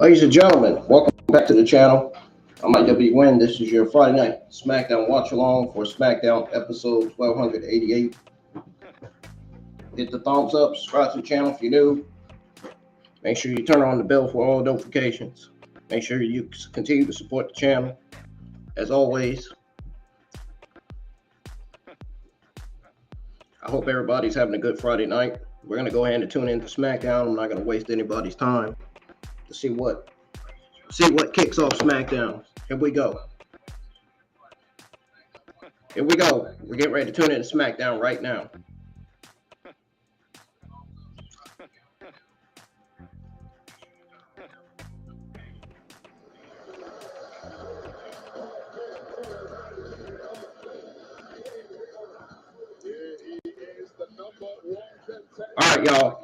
Ladies and gentlemen, welcome back to the channel. I'm IW Win. This is your Friday Night SmackDown watch along for SmackDown episode 1288. Hit the thumbs up, subscribe to the channel if you're new. Make sure you turn on the bell for all notifications. Make sure you continue to support the channel. As always, I hope everybody's having a good Friday night. We're going to go ahead and tune into SmackDown. I'm not going to waste anybody's time to see what kicks off SmackDown. Here we go. We're getting ready to tune into SmackDown right now. All right, y'all.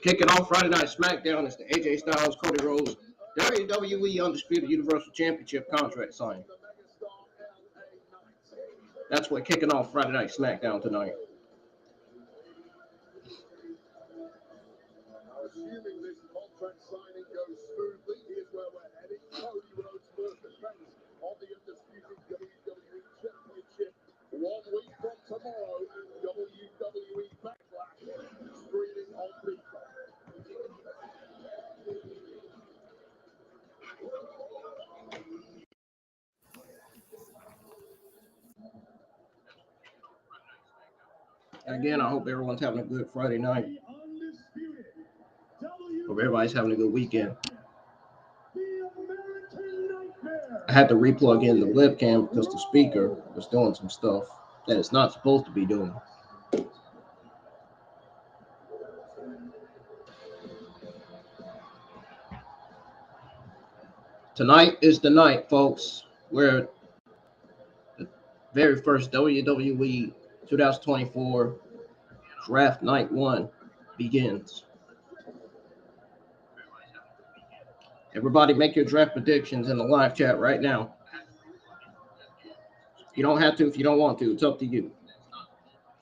Kicking off Friday Night SmackDown is the AJ Styles, Cody Rhodes, WWE Undisputed Universal Championship contract signing. That's what kicking off Friday Night SmackDown tonight. Assuming this contract signing goes smoothly, here's where we're heading. Cody Rhodes first defense on the Undisputed WWE Championship 1 week from tomorrow at WWE Backlash, streaming on Peacock. Again, I hope everyone's having a good Friday night. Hope everybody's having a good weekend. I had to replug in the webcam because the speaker was doing some stuff that it's not supposed to be doing. Tonight is the night, folks, where the very first WWE 2024 Draft Night 1 begins. Everybody make your draft predictions in the live chat right now. You don't have to if you don't want to. It's up to you.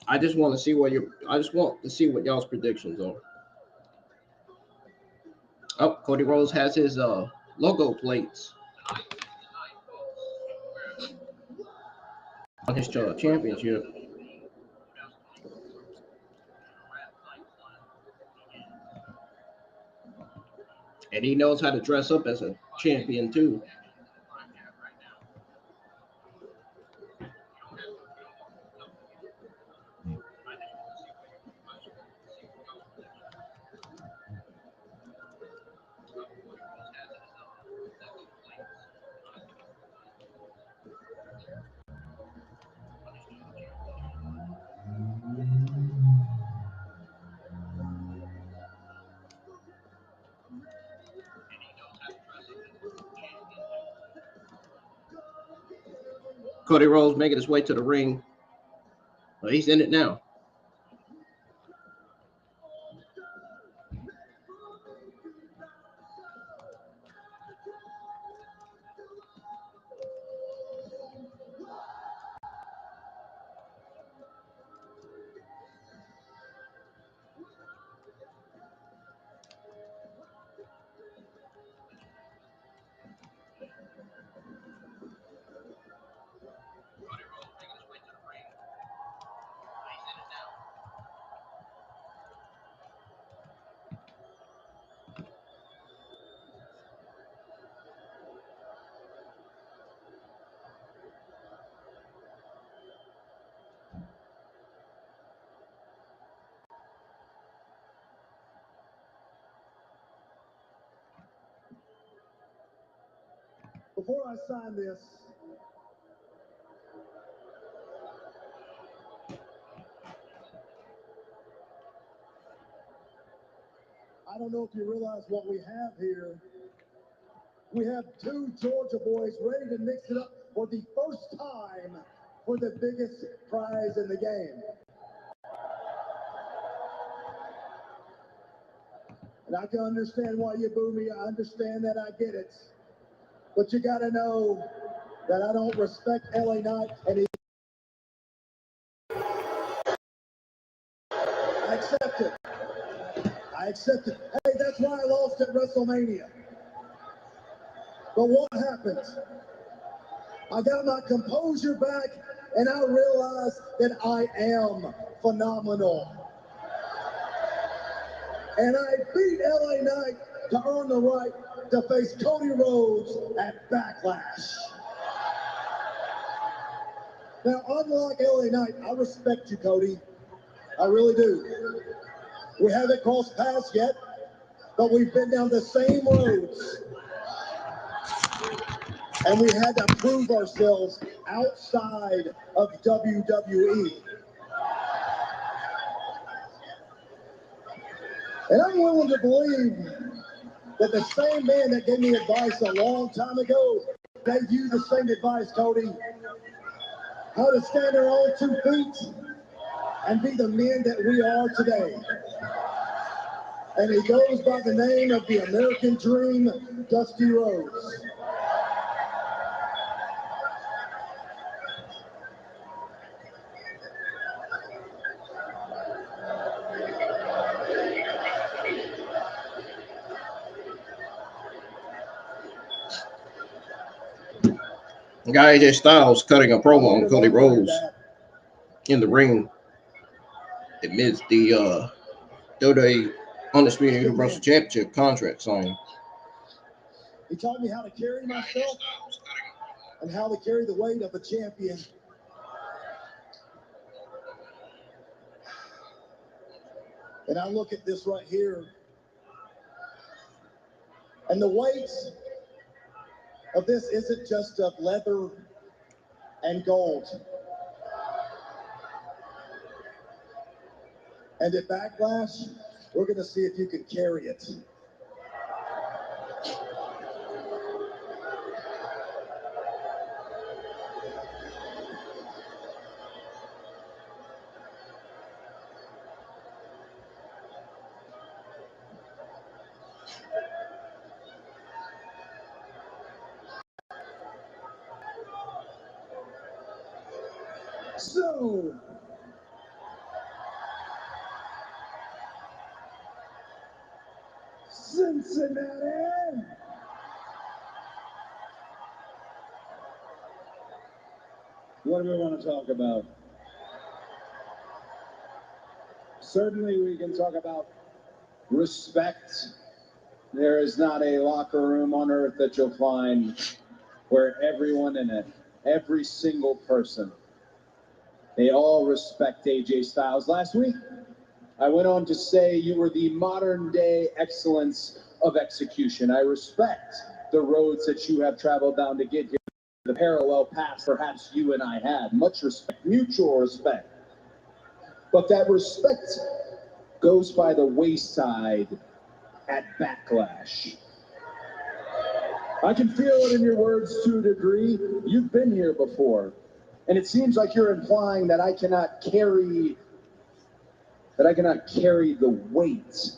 I just want to see what y'all's predictions are. Oh, Cody Rhodes has his logo plates on his championship. And he knows how to dress up as a champion too. Cody Rhodes making his way to the ring. Well, he's in it now. Before I sign this, I don't know if you realize what we have here. We have two Georgia boys ready to mix it up for the first time for the biggest prize in the game. And I can understand why you boo me. I understand that. I get it. But you got to know that I don't respect LA Knight, and I accept it. I accepted. Hey, that's why I lost at WrestleMania. But what happened? I got my composure back, and I realized that I am phenomenal. And I beat LA Knight to earn the right to face Cody Rhodes at Backlash. Now, unlike LA Knight, I respect you, Cody. I really do. We haven't crossed paths yet, but we've been down the same roads. And we had to prove ourselves outside of WWE. And I'm willing to believe that the same man that gave me advice a long time ago gave you the same advice, Cody. How to stand our own 2 feet and be the men that we are today. And he goes by the name of the American Dream, Dusty Rhodes. Guy AJ Styles cutting a promo on Cody Rhodes in the ring amidst the WWE Undisputed Universal Championship contract signing. He taught me how to carry myself and how to carry the weight of a champion. And I look at this right here, and the weight of this isn't just of leather and gold. And at Backlash, we're going to see if you can carry it. So, Cincinnati. What do we want to talk about? Certainly we can talk about respect. There is not a locker room on earth that you'll find where everyone in it, every single person, they all respect AJ Styles. Last week, I went on to say you were the modern day excellence of execution. I respect the roads that you have traveled down to get here, the parallel paths perhaps you and I had. Much respect, mutual respect. But that respect goes by the wayside at Backlash. I can feel it in your words to a degree. You've been here before. And it seems like you're implying that I cannot carry the weight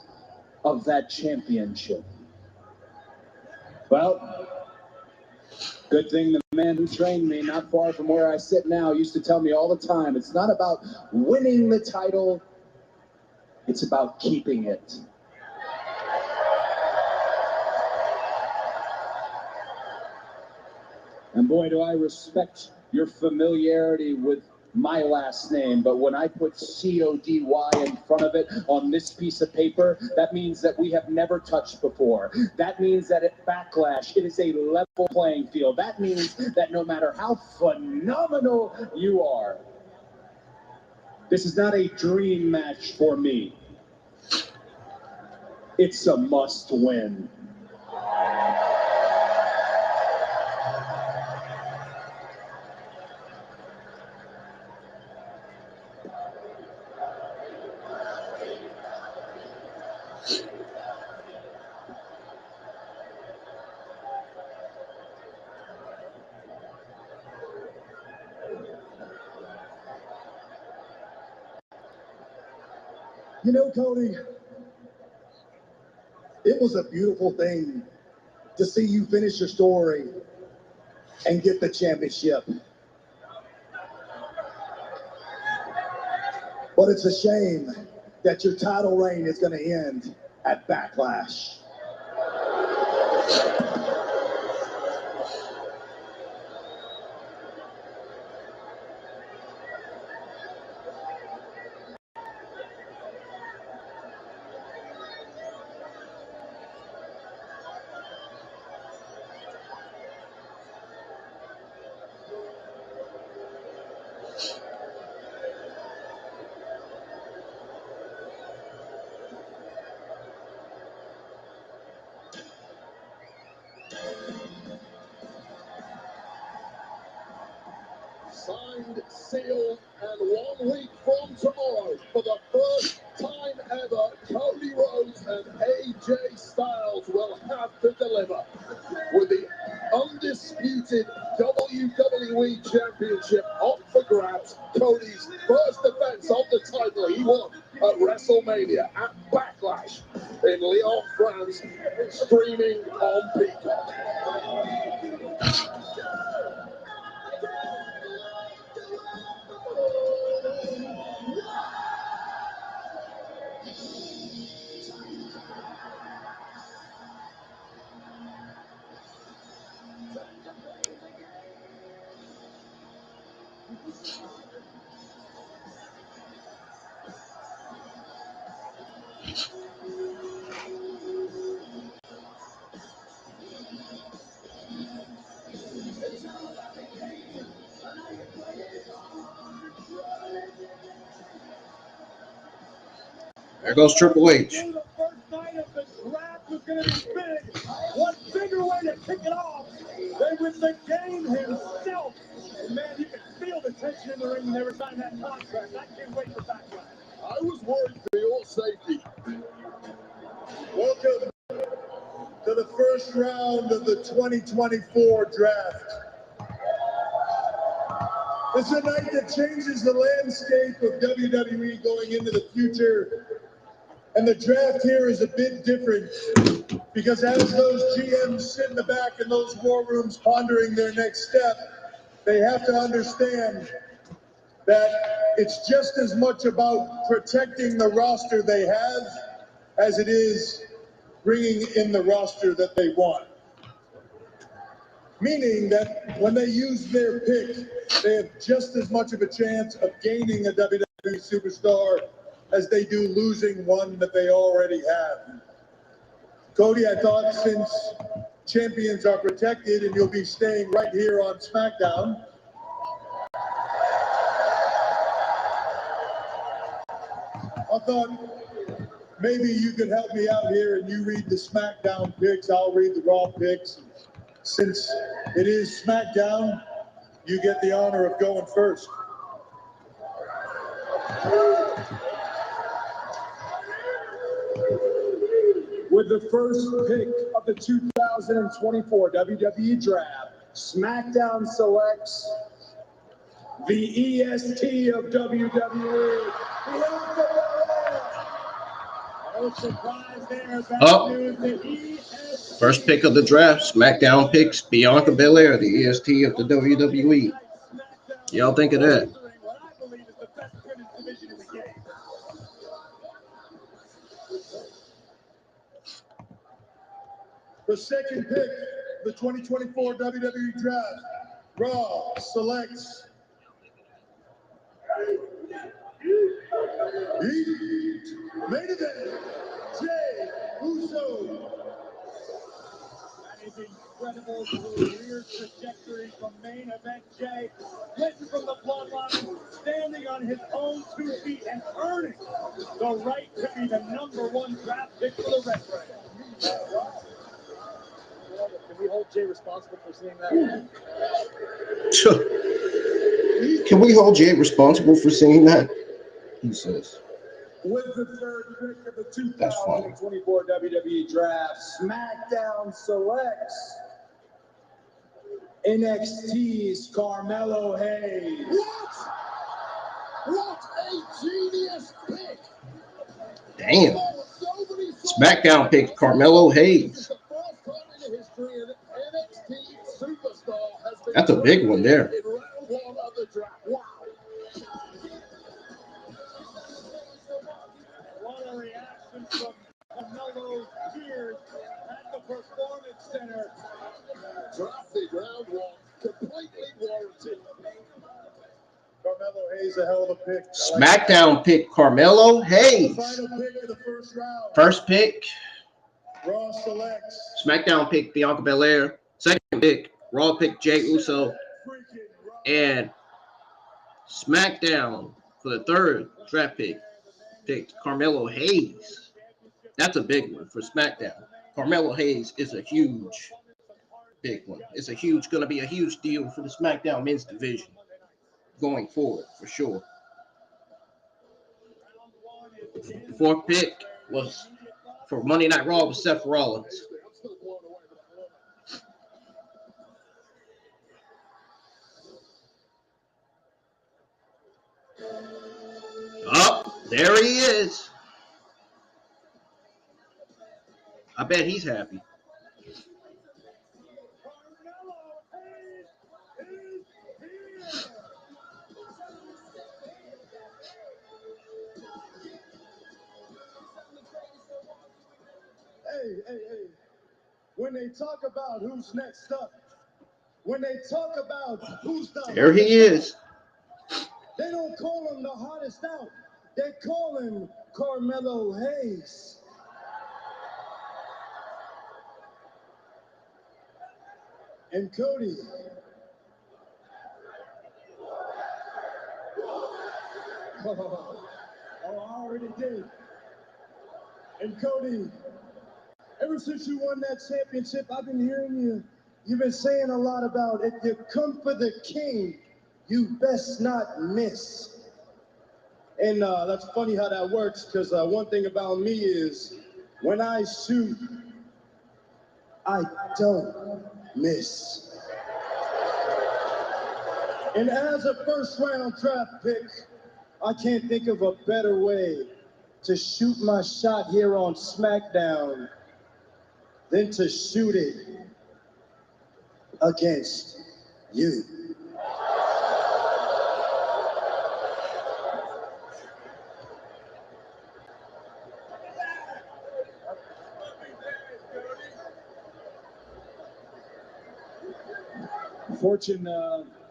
of that championship. Well, good thing the man who trained me not far from where I sit now used to tell me all the time, it's not about winning the title, it's about keeping it. And boy, do I respect your familiarity with my last name, but when I put C-O-D-Y in front of it on this piece of paper, that means that we have never touched before. That means that at Backlash, it is a level playing field. That means that no matter how phenomenal you are, this is not a dream match for me. It's a must win. You know, Cody, it was a beautiful thing to see you finish your story and get the championship. But it's a shame that your title reign is going to end at Backlash. Signed, sealed, and 1 week from tomorrow, for the first time ever, Cody Rhodes and AJ Styles will have to deliver. With the undisputed WWE Championship up for grabs, Cody's first defense of the title he won at WrestleMania at Backlash in Lyon, France, streaming on Peacock. There goes Triple H. The first night of the draft was going to be big. What bigger way to kick it off than with the game himself? Man, you can feel the tension in the ring when they were signing that contract. I can't wait for Backlash. I was worried for your safety. Welcome to the first round of the 2024 draft. It's a night that changes the landscape of WWE going into the future. And the draft here is a bit different because as those GMs sit in the back in those war rooms pondering their next step, they have to understand that it's just as much about protecting the roster they have as it is bringing in the roster that they want. Meaning that when they use their pick, they have just as much of a chance of gaining a WWE superstar as they do losing one that they already have. Cody, I thought since champions are protected and you'll be staying right here on SmackDown, I thought maybe you could help me out here and you read the SmackDown picks, I'll read the Raw picks. Since it is SmackDown, you get the honor of going first. With the first pick of the 2024 WWE Draft, SmackDown selects the EST of WWE, Bianca Belair. No surprise there. Oh. News, the EST. First pick of the draft, SmackDown picks Bianca Belair, the EST of the WWE. Y'all think of that? What I believe is the best women's division in the game. The second pick, the 2024 WWE Draft, Raw selects main event, Jey Uso. That is incredible career trajectory from main event Jey, written from the bloodline, standing on his own 2 feet and earning the right to be the #1 draft pick for the Red Raiders. Can we hold Jey responsible for seeing that? Can we hold Jey responsible for seeing that? He says. With the third pick of the 2024 WWE Draft, SmackDown selects NXT's Carmelo Hayes. What a genius pick! Damn. SmackDown picked Carmelo Hayes. The first time in the history an NXT superstar has been That's a big one there. in round 1 of the draft. Wow. What a reaction from Carmelo Center. Drafted round one, completely warranted. Carmelo Hayes, a hell of a pick. SmackDown pick Carmelo Hayes. Final pick of the first round. First pick, Raw selects. SmackDown pick Bianca Belair. Second pick, Raw pick Jey Uso. And SmackDown for the third draft pick picked Carmelo Hayes. That's a big one for SmackDown. Carmelo Hayes is a huge, big one. It's going to be a huge deal for the SmackDown men's division going forward for sure. Fourth pick was for Monday Night Raw with Seth Rollins. Oh, there he is. I bet he's happy. Hey. When they talk about who's next up, when they talk about who's the There he is. they don't call him the hottest out. They call him Carmelo Hayes. And Cody. Oh, I already did. And Cody, ever since you won that championship, I've been hearing you. You've been saying a lot about if you come for the king, you best not miss. And that's funny how that works, because one thing about me is when I shoot, I don't miss. And as a first round draft pick, I can't think of a better way to shoot my shot here on SmackDown than to shoot it against you. Fortune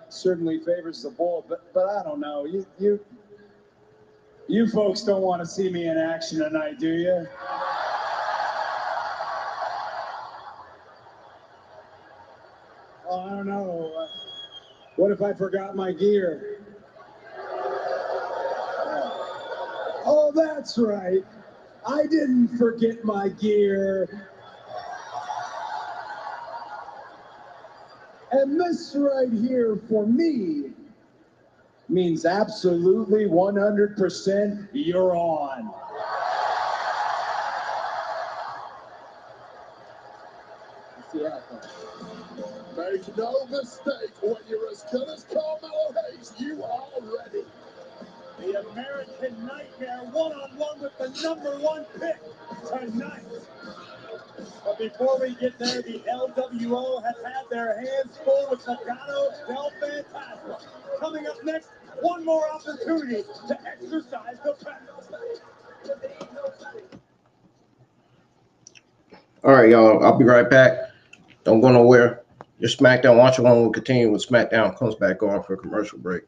certainly favors the bull, but I don't know. You folks don't want to see me in action tonight, do you? Oh, I don't know. What if I forgot my gear? Oh, that's right. I didn't forget my gear. And this right here for me means absolutely 100% you're on. Make no mistake, when you're as good as Carmelo Hayes, you are ready. The American Nightmare one-on-one with the #1 pick tonight. But before we get there, the LWO has had their hands full with Legado del Fantasma. Coming up next, one more opportunity to exercise the power. All right, y'all. I'll be right back. Don't go nowhere. Your SmackDown Watch Along will continue when SmackDown comes back on for a commercial break.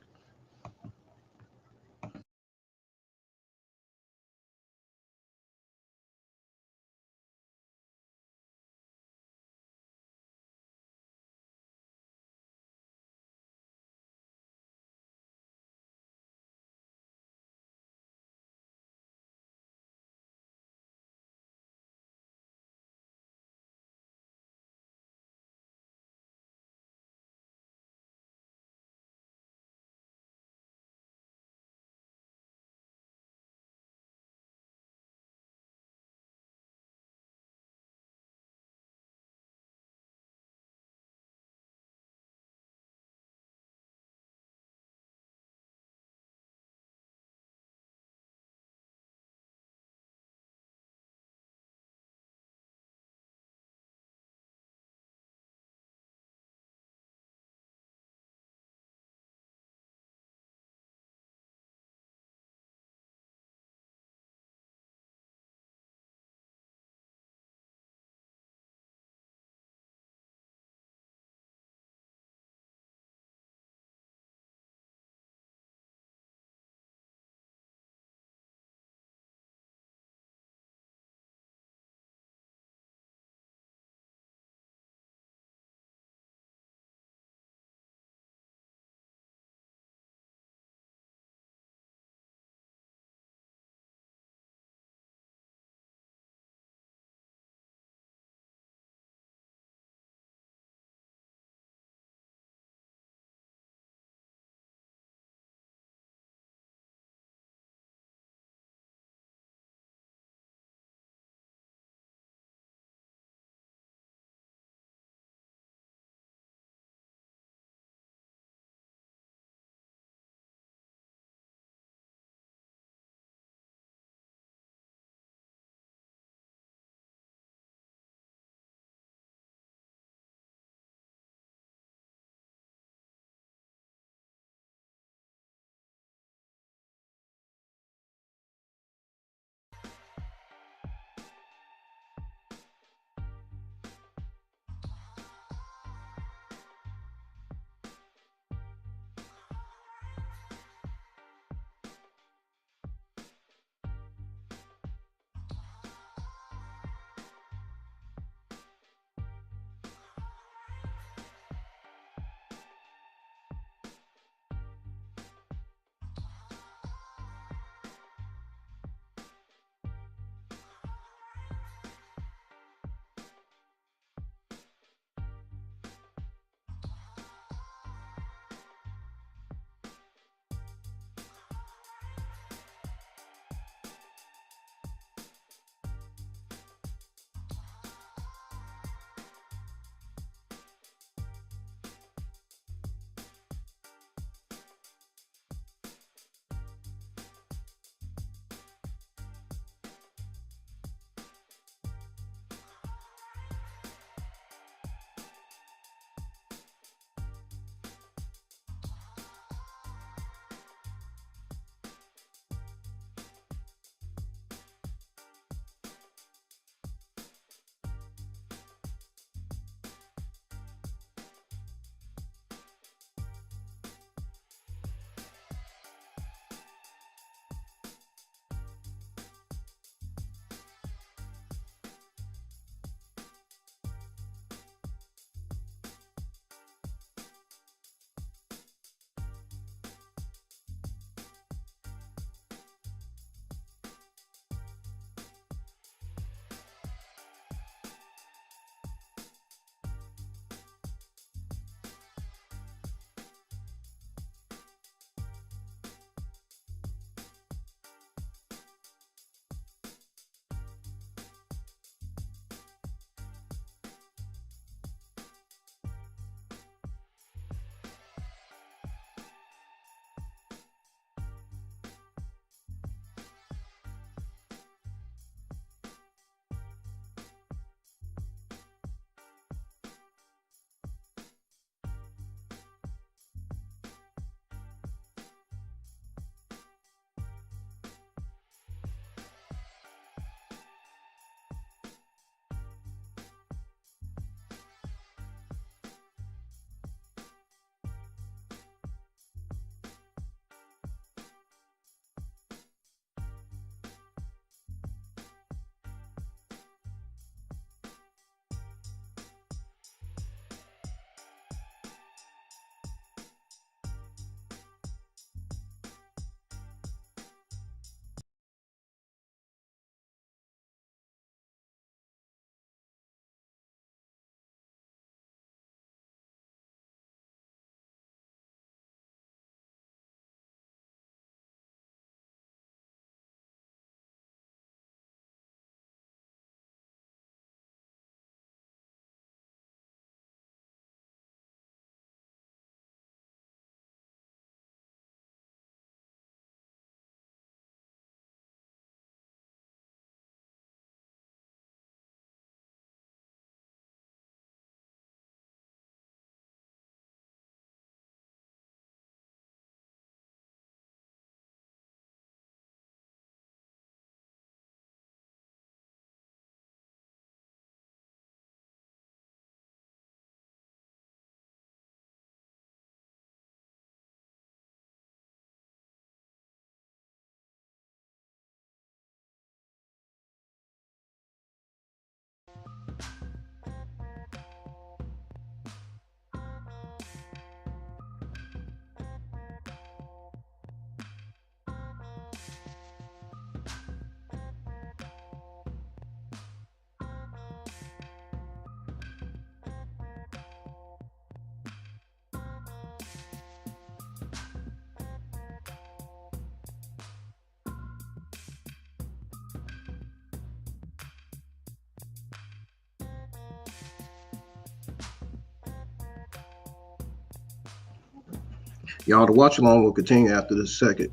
Y'all, the watch along will continue after the second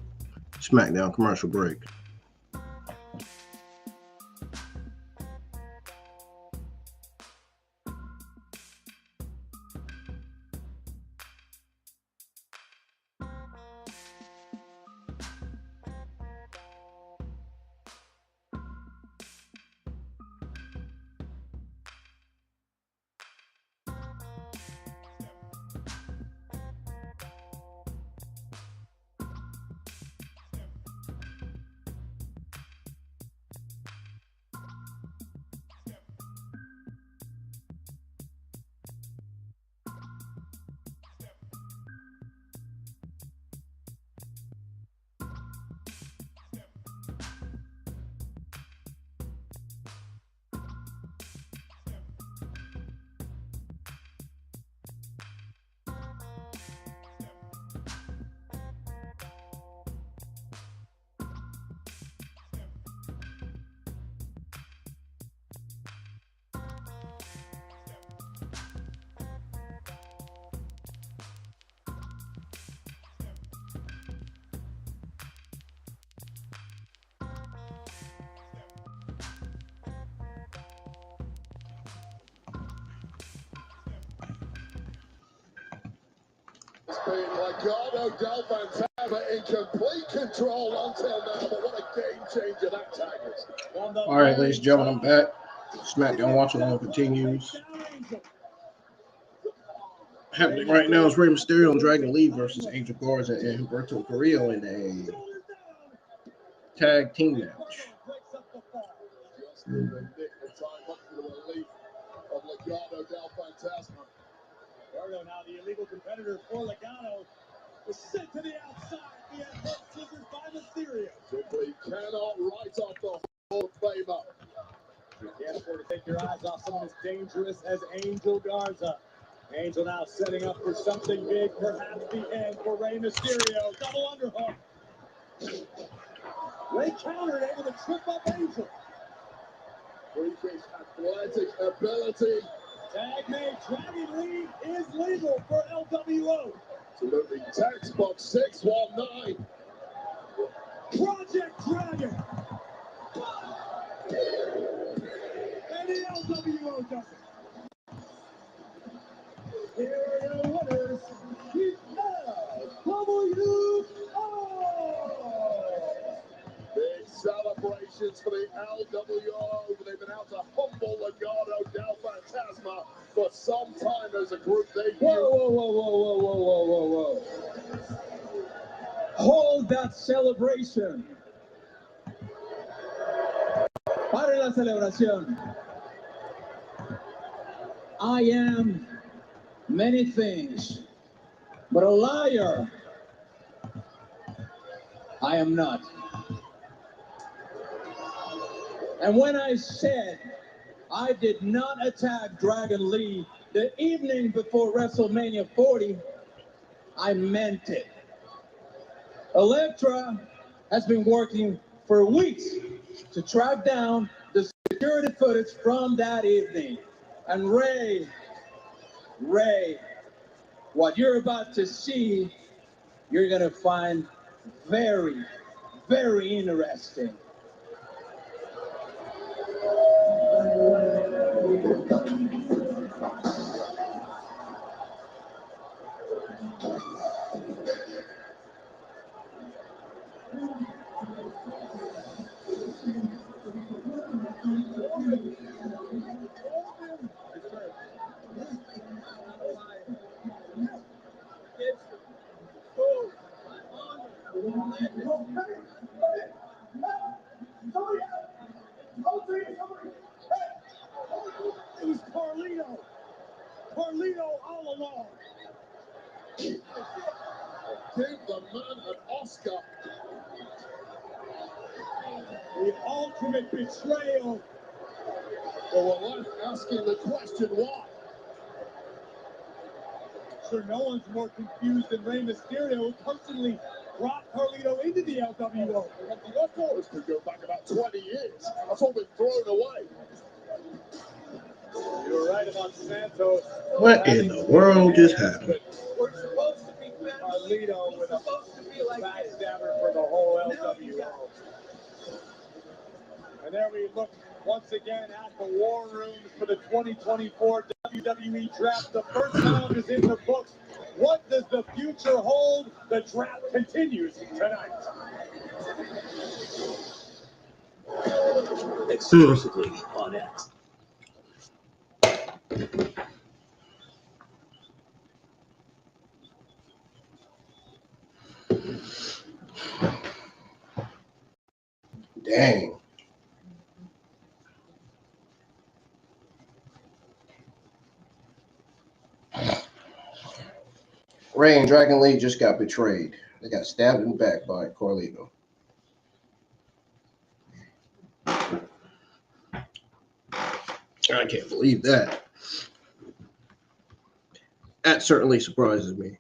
SmackDown commercial break. Legado del Fantasma in complete control until now, but what a game changer that tag is. All right, ladies and gentlemen, I'm back. SmackDown Watch Along continues. Happening right now is Rey Mysterio and Dragon Lee versus Angel Garza and Humberto Carrillo in a tag team match. Just in the nick of time up for the relief of Legado del Fantasma. Now the illegal competitor for Legado was sent to the outside via head scissors by Mysterio. Simply cannot write off the Hall of Famer. You can't afford to take your eyes off someone as dangerous as Angel Garza. Angel now setting up for something big, perhaps the end for Rey Mysterio. Double underhook. Rey countered, able to trip up Angel. Freakish athletic ability. Tag made, Dragon Lee is legal for LWO. Absolutely textbook 619. Project Dragon. And the LWO does it. Here are your winners. We have WO. Big celebrations for the LWO. They've been out to humble Legado del Fantasma for some time as a group. Whoa. Hold that celebration. Pare la celebración. I am many things, but a liar I am not. And when I said I did not attack Dragon Lee the evening before WrestleMania 40, I meant it. Elektra has been working for weeks to track down the security footage from that evening. And Rey, what you're about to see, you're gonna find very, very interesting. It was Carlito all along. Give the man an Oscar. The ultimate betrayal. Well, we're left asking the question why. Sure, no one's more confused than Rey Mysterio, who personally brought Carlito into the LWO. This could go back about 20 years. That's all been thrown away. You were right about Santos. What in the world just happened? We're supposed to be fans Carlito with a backstabber for the whole LWO. And there we look once again at the war room for the 2024 WWE Draft. The first round is in the books. What does the future hold? The draft continues tonight. Exclusively on X. Dang. Ray and Dragon Lee just got betrayed. They got stabbed in the back by Carlito. I can't believe that. That certainly surprises me.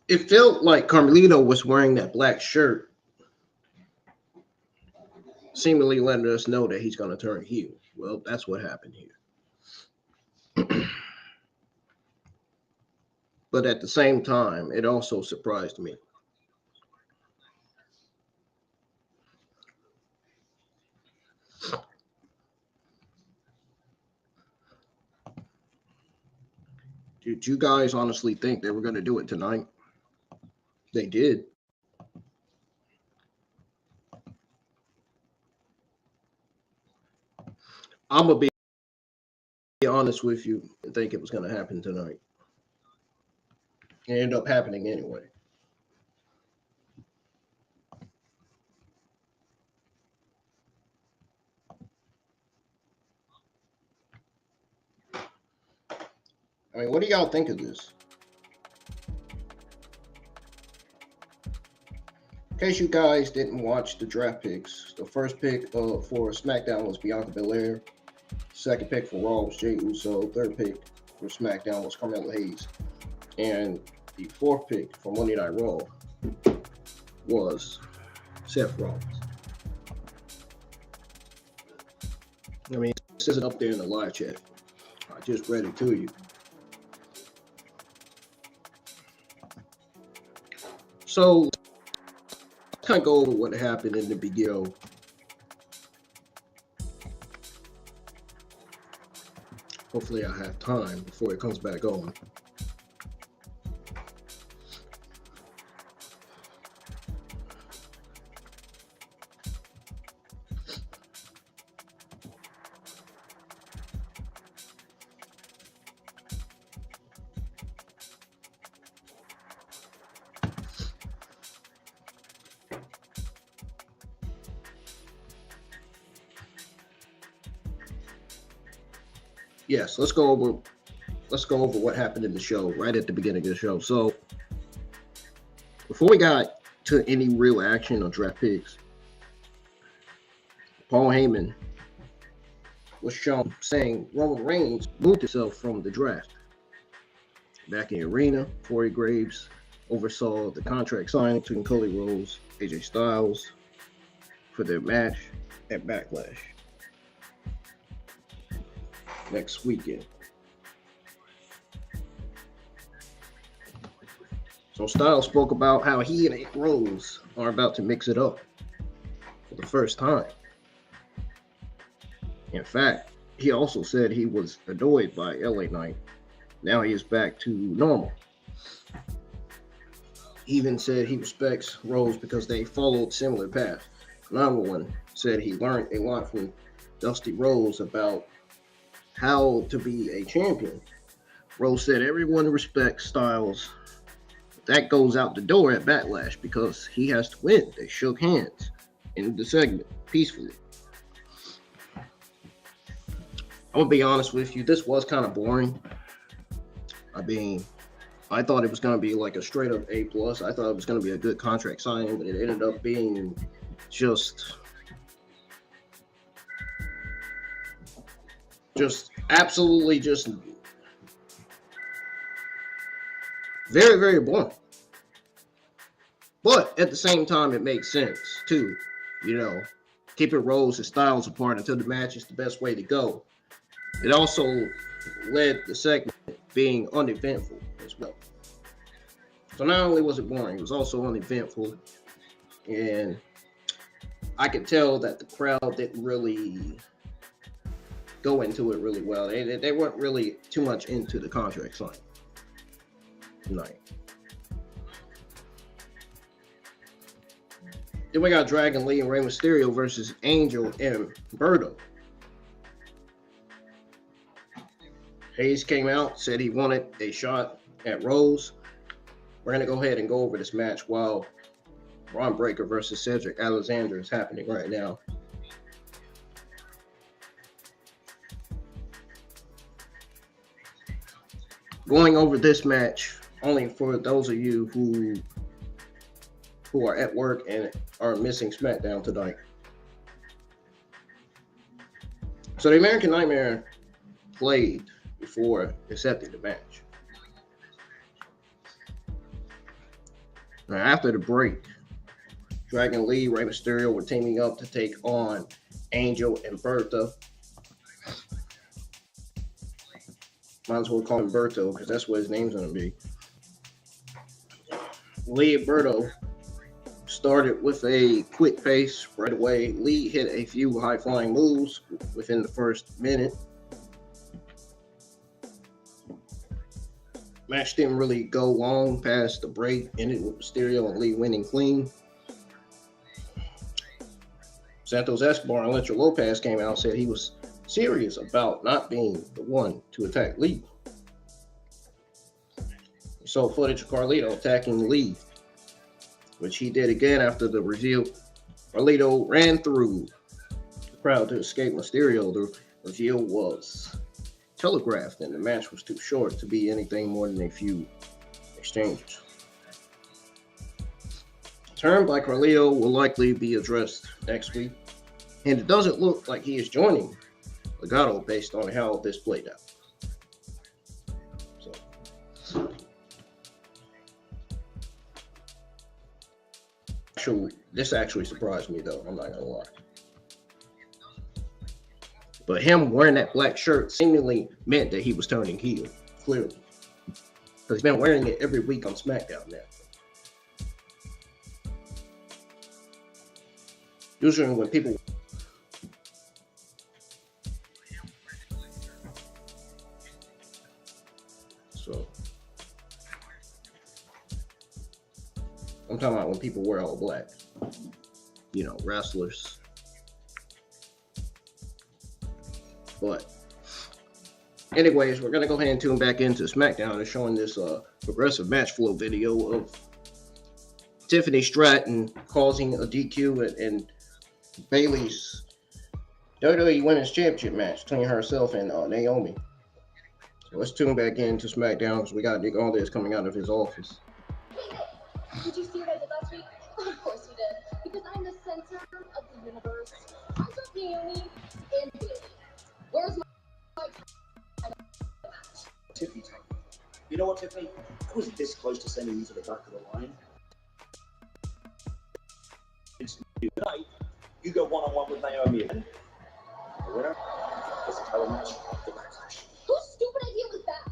It felt like Carlito was wearing that black shirt, seemingly letting us know that he's going to turn heel. Well, that's what happened here. But at the same time, it also surprised me. Did you guys honestly think they were going to do it tonight? They did. I'm going to be honest with you and think it was going to happen tonight. It ended up happening anyway. I mean, what do y'all think of this? In case you guys didn't watch the draft picks, the first pick for SmackDown was Bianca Belair. Second pick for Raw was Jey Uso. Third pick for SmackDown was Carmelo Hayes. And the fourth pick for Monday Night Raw was Seth Rollins. I mean, this isn't up there in the live chat. I just read it to you. So, kind of go over what happened in the video. Hopefully I have time before it comes back on. Yes, let's go over what happened in the show right at the beginning of the show. So before we got to any real action on draft picks, Paul Heyman was shown saying Roman Reigns moved himself from the draft. Back in the arena, Corey Graves oversaw the contract signing between Cody Rhodes, AJ Styles for their match at Backlash next weekend. So Styles spoke about how he and Rhodes are about to mix it up for the first time. In fact, he also said he was annoyed by LA Knight. Now he is back to normal. He even said he respects Rhodes because they followed similar paths. Another one said he learned a lot from Dusty Rhodes about how to be a champion. Rhodes said everyone respects Styles. That goes out the door at Backlash because he has to win. They shook hands in the segment peacefully. I'm gonna be honest with you, this was kind of boring. I mean, I thought it was gonna be like a straight up A+. I thought it was gonna be a good contract signing, but it ended up being just absolutely just very, very boring. But at the same time, it makes sense too. You know, keeping Rhodes and Styles apart until the match is the best way to go. It also led the segment being uneventful as well. So not only was it boring, it was also uneventful. And I could tell that the crowd didn't really go into it really well. They weren't really too much into the contract signing tonight. Then we got Dragon Lee and Rey Mysterio versus Angel and Berto. Hayes came out, said he wanted a shot at Rhodes. We're going to go ahead and go over this match while Bron Breakker versus Cedric Alexander is happening right now. Going over this match only for those of you who are at work and are missing SmackDown tonight. So the American Nightmare played before accepting the match. Now after the break, Dragon Lee, Rey Mysterio were teaming up to take on Angel and Berto. Might as well call him Berto because that's what his name's going to be. Lee and Berto started with a quick pace right away. Lee hit a few high-flying moves within the first minute. Match didn't really go long past the break, ended with Mysterio and Lee winning clean. Santos Escobar and Electro Lopez came out and said he was serious about not being the one to attack Lee. We saw footage of Carlito attacking Lee, which he did again after the reveal. Carlito ran through the crowd to escape Mysterio. The reveal was telegraphed and the match was too short to be anything more than a few exchanges. Turn by Carlito will likely be addressed next week, and it doesn't look like he is joining Legado based on how this played out. So, this actually surprised me though, I'm not gonna lie. But him wearing that black shirt seemingly meant that he was turning heel, clearly. Because he's been wearing it every week on SmackDown now. Usually when people I'm talking about when people wear all black. You know, wrestlers. But anyways, we're going to go ahead and tune back into SmackDown and showing this progressive match flow video of Tiffany Stratton causing a DQ and Bayley's WWE Women's Championship match between herself and Naomi. So let's tune back into SmackDown because we got Nick Aldis coming out of his office. Did you see what I did last week? Of course you did. Because I'm the center of the universe. I took Naomi and Bayley. Where's my Tiffany time? You know what, Tiffany? I was this close to sending you to the back of the line. Tonight, you go one-on-one with Naomi again. The winner is a title match for Backlash. Whose stupid idea was that?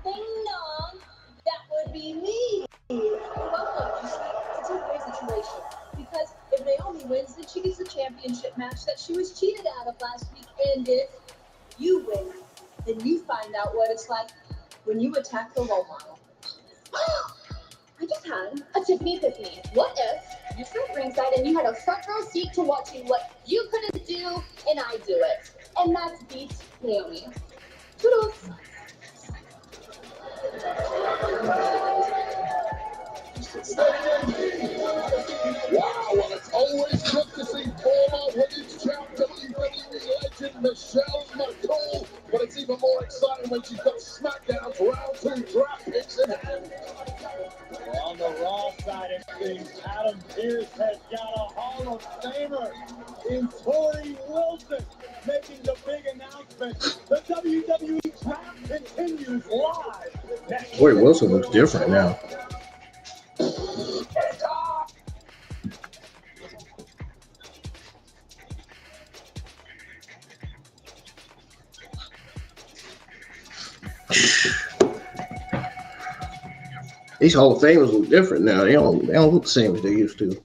Ding dong. That would be me. Well, you see, it's a two-way situation. Because if Naomi wins, then she gets the championship match that she was cheated out of last week. And if you win, then you find out what it's like when you attack the role model. I just had a Tiffany epiphany. What if you sat ringside and you had a front row seat to watching what you couldn't do and I do it? And that's beat Naomi. Toodles. Wow, well, it's always good to see former women's champ WWE legend Michelle McCool, but it's even more exciting when she's got SmackDown's round 2 draft picks in hand. Well, on the Raw side of things, Adam Pearce has got a Hall of Famer in Tori Wilson making the big announcement. The WWE Draft continues live. Tori Wilson looks different now. It's time These Hall of Famers look different now. They don't look the same as they used to.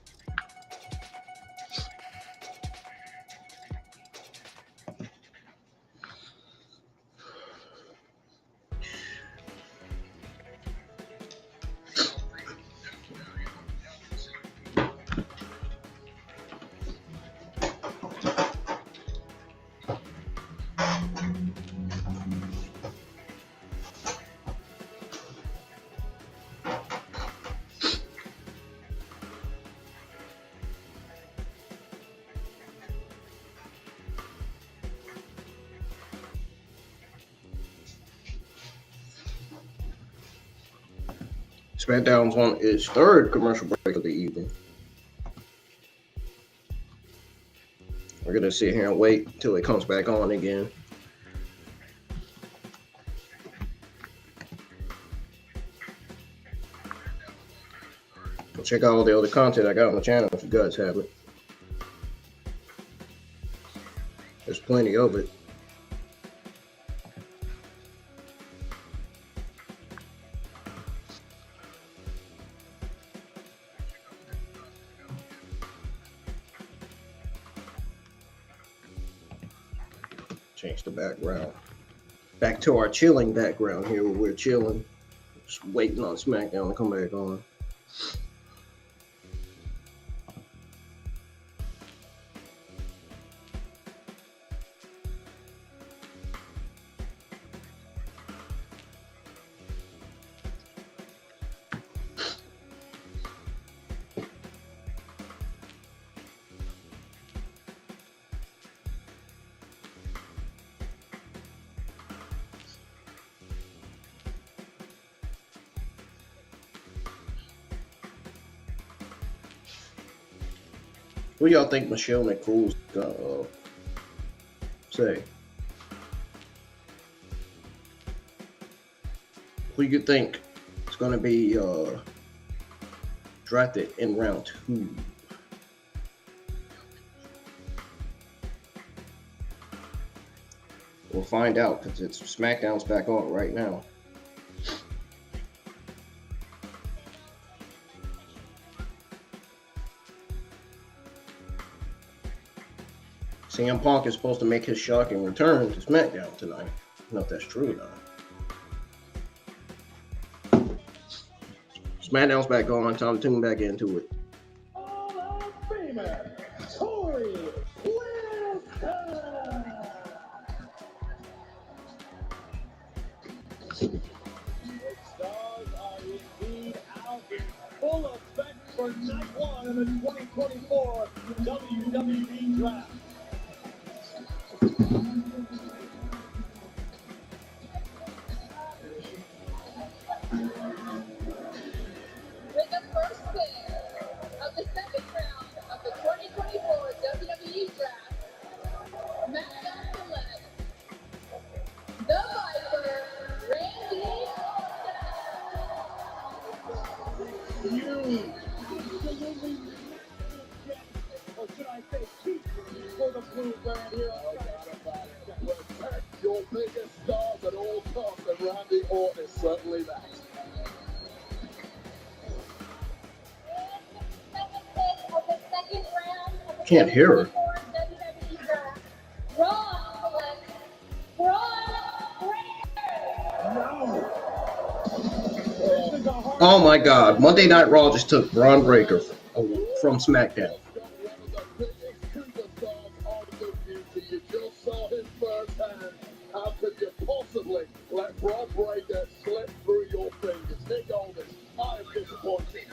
SmackDown's on its third commercial break of the evening. We're going to sit here and wait until it comes back on again. Check out all the other content I got on the channel if you guys haven't. There's plenty of it. Change the background. Back to our chilling background here where we're chilling. Just waiting on SmackDown to come back on. What do y'all think Michelle McCool's gonna say? Who do you think is gonna be drafted in round 2? We'll find out because it's SmackDown's back on right now. CM Punk is supposed to make his shocking return to SmackDown tonight. I don't know if that's true or not. SmackDown's back on. Time to tune back into it. Hall of Famer, Corey Wilson. Stars are indeed out in full effect for night 1 of the 2024 WWE Draft. With the first pick of the second round of the 2024 WWE Draft, SmackDown select the Viper, Randy Orton. You absolutely or should I say keep for the blue brand here. Protect your biggest stars at all costs, and Randy Orton is certainly that. Can't hear her. Bron Breakker. Oh my God! Monday Night Raw just took Bron Breakker from SmackDown. One of the biggest superstars of the future. You just saw him firsthand. How could you possibly let Bron Breakker slip through your fingers? Nick Aldis, I am disappointed.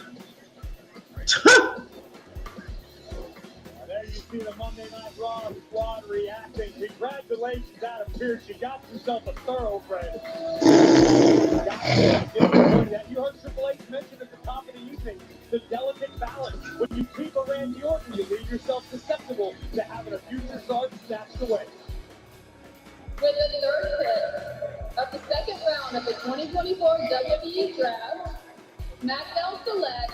There you see the Monday Night Raw squad reacting. Congratulations, Adam Pearce. You got yourself a thoroughbred. You heard Triple H mention at the top of the evening the delicate balance. When you keep a Randy Orton, you leave yourself susceptible to having a future star snatched away. With the third pick of the second round of the 2024 WWE Draft, SmackDown select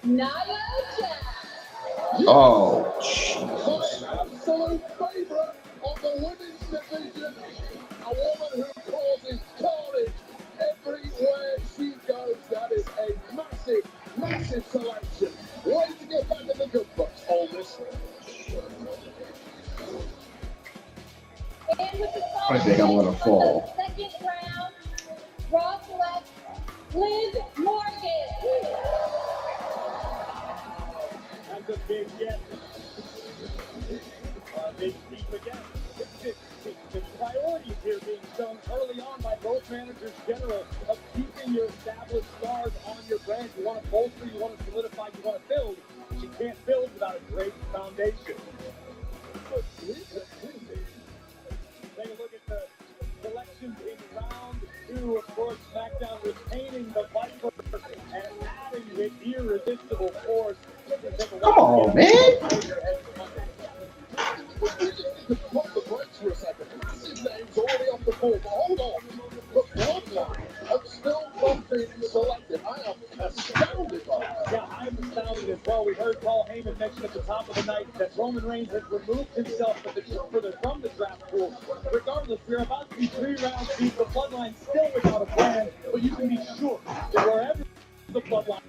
Nia Jax. Oh, My absolute favorite of the women's division. A woman who causes carnage everywhere she goes. That is massive selection. Way to get back in the good books, Aldous. And with the I think I'm gonna fall. second round, Raw select Liz Morgan. That's a big get. Big deep again. The priorities here being shown early on by both managers general of keeping your established stars on your brand. You want to bolster, you want to solidify, you want to build. But you can't build without a great foundation. Take a look at the selections in round 2. Of course, SmackDown retaining the Viper and adding the irresistible force. Come on, man. Pump the brakes for a second. His name's already off the board. Hold on. The Bloodline have still not been selected. I am astounded by that. Yeah, I'm astounded as well. We heard Paul Heyman mention at the top of the night that Roman Reigns has removed himself from the draft pool. Regardless, we're about to be 3 rounds deep. The Bloodline still without a plan, but you can be sure that wherever the Bloodline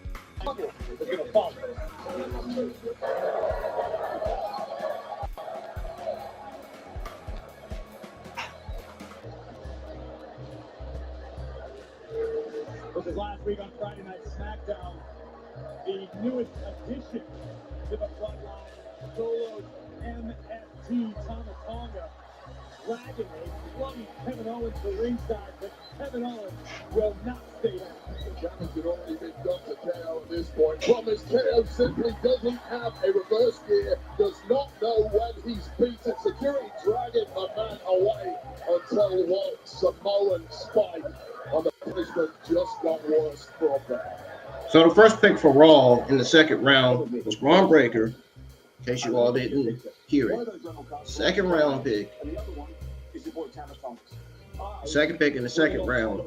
is going to follow. This is last week on Friday Night SmackDown. The newest addition to the Bloodline, Solo's MFT Tomatonga, dragging a bloody Kevin Owens to ringside, but Kevin Owens will not stay down. The damage had already been done to KO at this point. Problem is, KO simply doesn't have a reverse gear, does not know when he's beaten. Security dragging the man away until one Samoan spike on the punishment just got worse from there. So the first pick for Raw in the second round was Bron Breakker, in case you all didn't hear it. Second round pick. And the other one is your boy Tanner Thomas. Second pick in the second round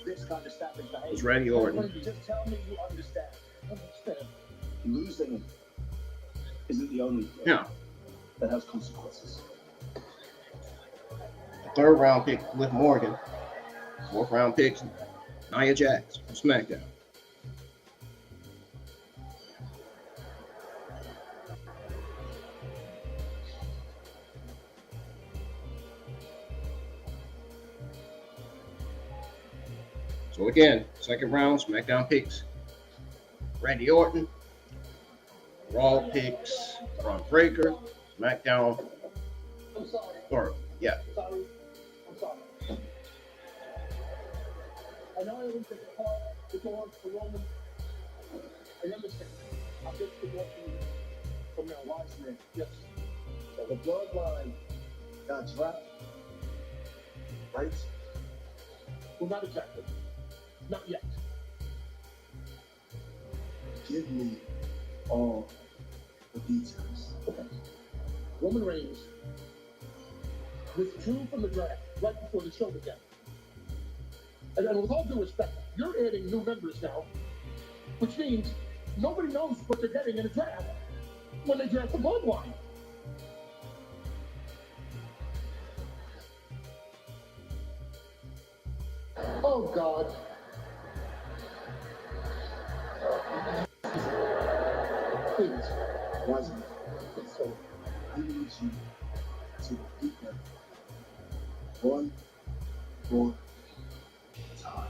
This kind of savage behavior. was Randy Orton. Just tell me you understand. Understand. Losing isn't the only thing Yeah. that has consequences. Third round pick, Liv Morgan. Fourth round pick, Nia Jax from SmackDown. So again, second round, SmackDown picks Randy Orton. Raw picks Bron Breakker. SmackDown, I'm sorry. or yeah, Sorry. I'm sorry. I know I always take the part to go on for Roman. I understand. I've just been watching from now watching it. Yes. So the Bloodline got drafted, right? Well, not exactly. Not yet. Give me all the details. Okay. Roman Reigns withdrew from the draft right before the show began. And with all due respect, you're adding new members now, which means nobody knows what they're getting in a draft when they draft the Bloodline. Oh, God. Please. Wasn't it? So he needs you to beat him one more time.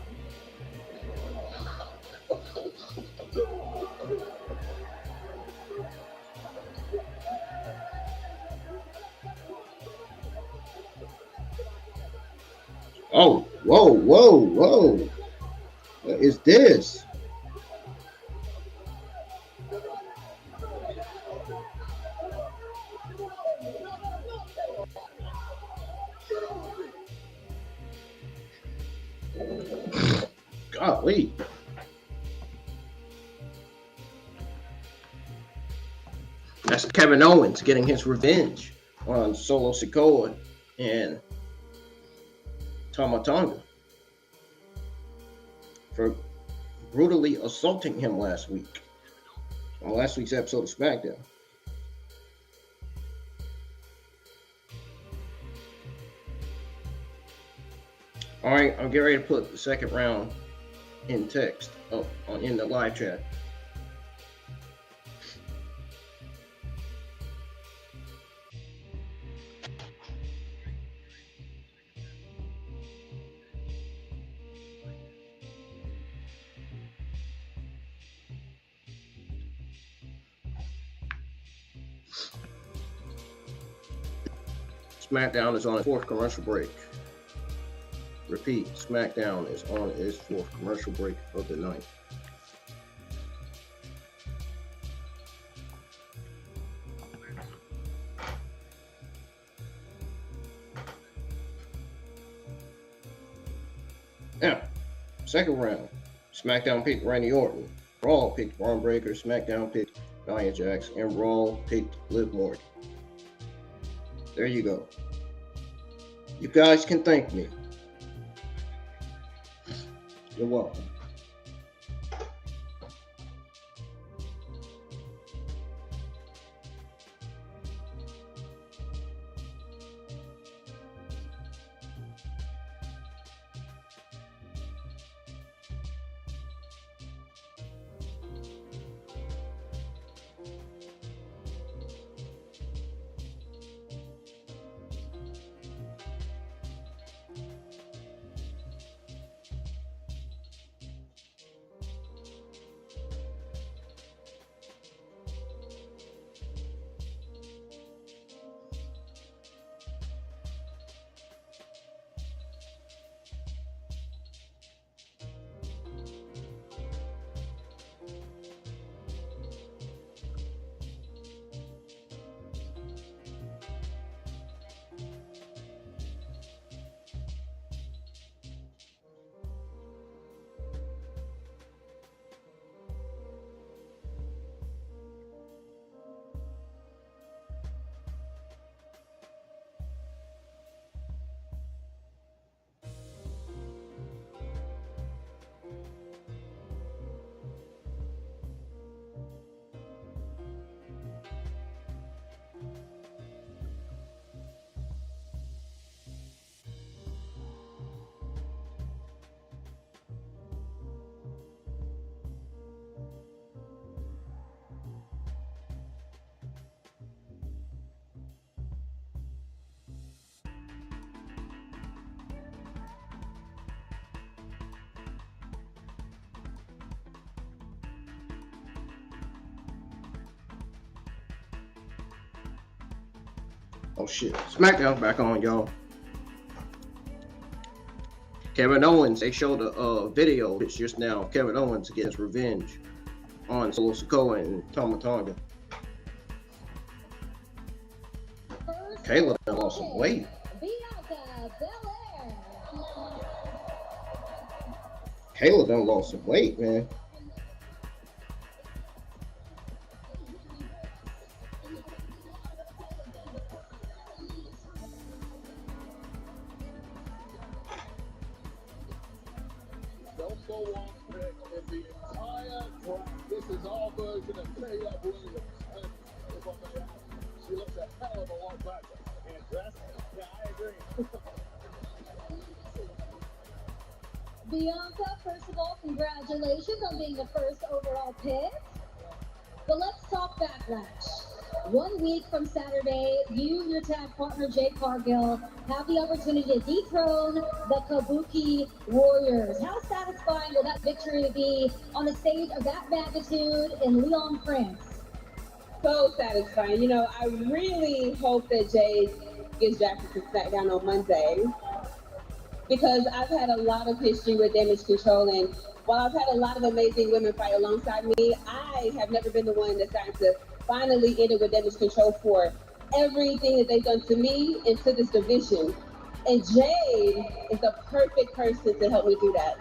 oh, whoa. What is this? Golly. That's Kevin Owens getting his revenge on Solo Sikoa and Tomatonga for brutally assaulting him last week on last week's episode of SmackDown. All right, I'm getting ready to put the second round in text in the live chat. SmackDown is on its 4th commercial break. Repeat, SmackDown is on its 4th commercial break of the night. Now, second round, SmackDown picked Randy Orton. Raw picked Bron Breakker. SmackDown picked Nia Jax. And Raw picked Liv Morgan. There you go. You guys can thank me. You're welcome. Oh shit. SmackDown's back on, y'all. Kevin Owens, they showed a video. It's just now Kevin Owens gets revenge on Solo Sikoa and Tama Tonga. Kayla done lost some weight. Bianca Belair. Kayla done lost some weight, man. Don't go on pick in the entire track. This is our version of Kayla Williams. And if I may add, she looks a hell of a lot better. And dressed? Yeah, I agree. Bianca, first of all, congratulations on being the first overall pick. But let's talk backlash. 1 week from Saturday, you and your tag partner Jade Cargill have the opportunity to dethrone the Kabuki Warriors. How satisfying will that victory be on a stage of that magnitude in Lyon, France? So satisfying. You know, I really hope that Jade gets drafted to SmackDown on Monday, because I've had a lot of history with Damage Control, and while I've had a lot of amazing women fight alongside me, I have never been the one that's gotten to finally enter with Damage Control for everything that they've done to me and to this division. And Jade is the perfect person to help me do that.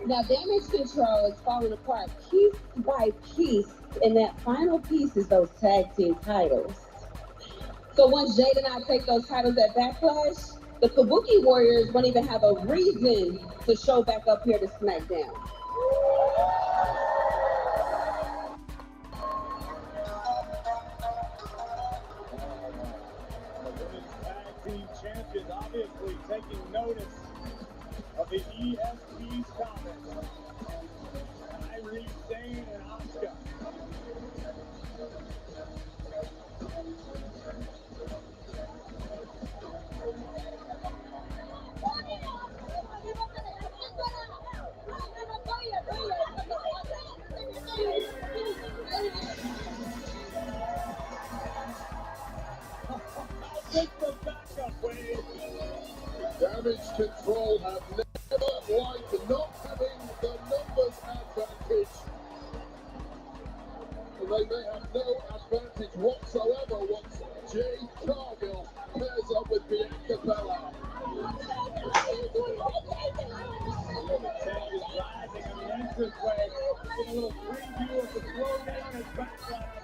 Now, Damage Control is falling apart piece by piece, and that final piece is those tag team titles. So once Jade and I take those titles at Backlash, the Kabuki Warriors won't even have a reason to show back up here to SmackDown. The women's tag team champions obviously taking notice of the ESP's comments. Kairi Sane and Asuka. Damage control have never liked not having the numbers advantage. And they may have no advantage whatsoever once Jade Cargill pairs up with Bianca Belair. Entranceway. Get a little preview of the throwdown and backlash.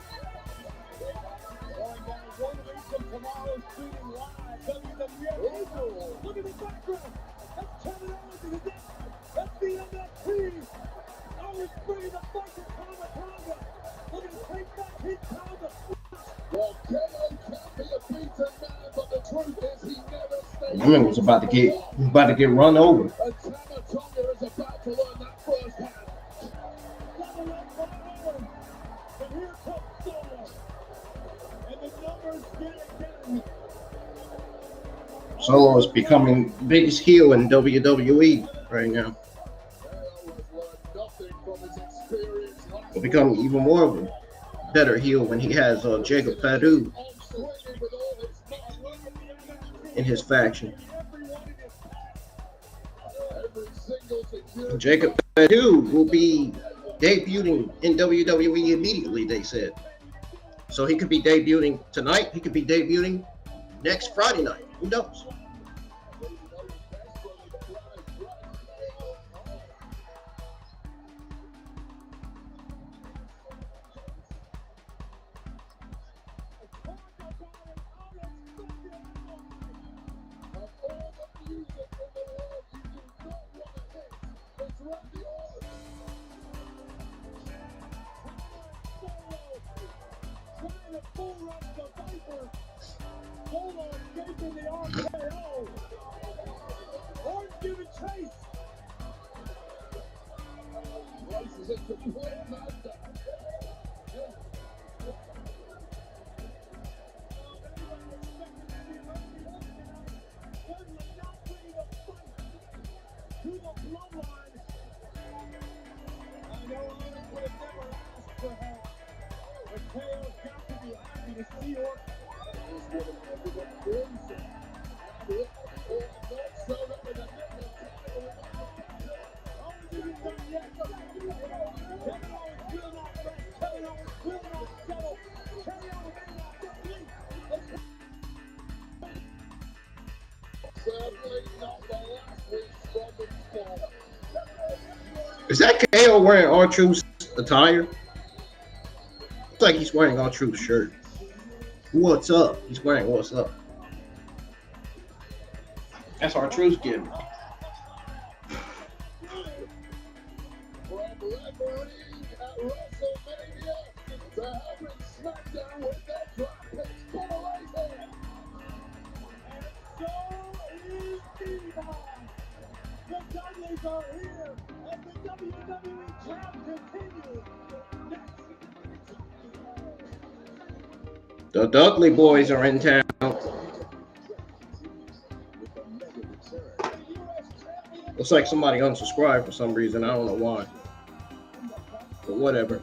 Going down 1 week from tomorrow, shooting live. WWE. Look at the background. That's Kevin Owens in the deck. That's the MFP. Owens bringing the fight to Tama Tonga. Look at him take back his Tonga. Well, Kevin can't be a beaten man, but the truth is he never stays. I mean, was about to get run over. And Tama Tonga is about to learn that firsthand. Double up from Owens. And here comes Solo. And the numbers get again. Solo is becoming the biggest heel in WWE right now. Will become even more of a better heel when he has Jacob Fadu in his faction. Jacob Fadu will be debuting in WWE immediately, they said. So he could be debuting tonight. He could be debuting next Friday night. Who knows? Is that KO wearing R-Truth's attire? Looks like he's wearing R-Truth's shirt. What's up? He's wearing what's up. That's R-Truth's gimmick. From refereeing at WrestleMania to having SmackDown with their draft picks formulated. And so is Devon. The Dudleys are here as the WWE Draft continues. The Dudley boys are in town. Looks like somebody unsubscribed for some reason. I don't know why. But whatever.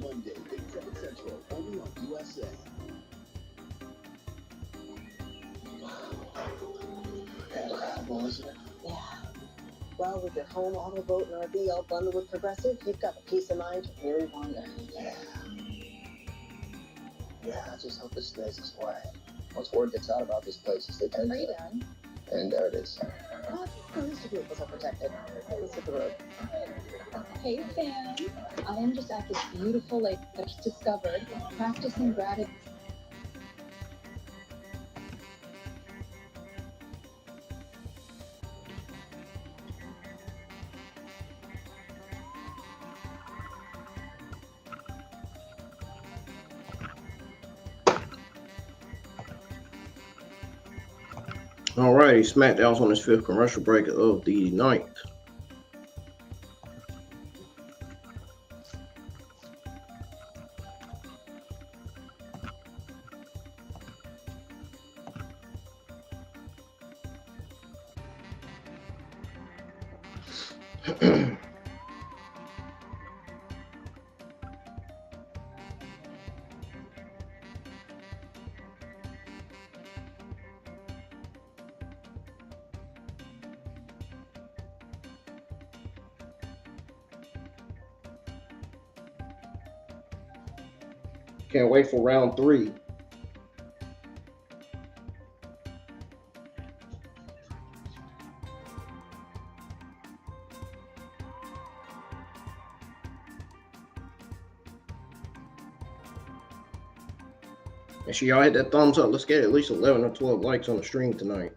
Monday, 7 Central, only on USA. Incredible, isn't it? Yeah. Well, with your home, auto, boat, and RV all bundled with Progressive, you've got the peace of mind to really wander. Yeah, I just hope it stays this way. Once word gets out about this place, they tend to... Freedom. And there it is. At least your vehicles are protected. Let's hit the road. Hey fam, I am just at this beautiful lake that I just discovered, practicing gratitude. Alrighty, SmackDown's on its 5th commercial break of the night. Can't wait for round 3. Make sure y'all hit that thumbs up. Let's get at least 11 or 12 likes on the stream tonight.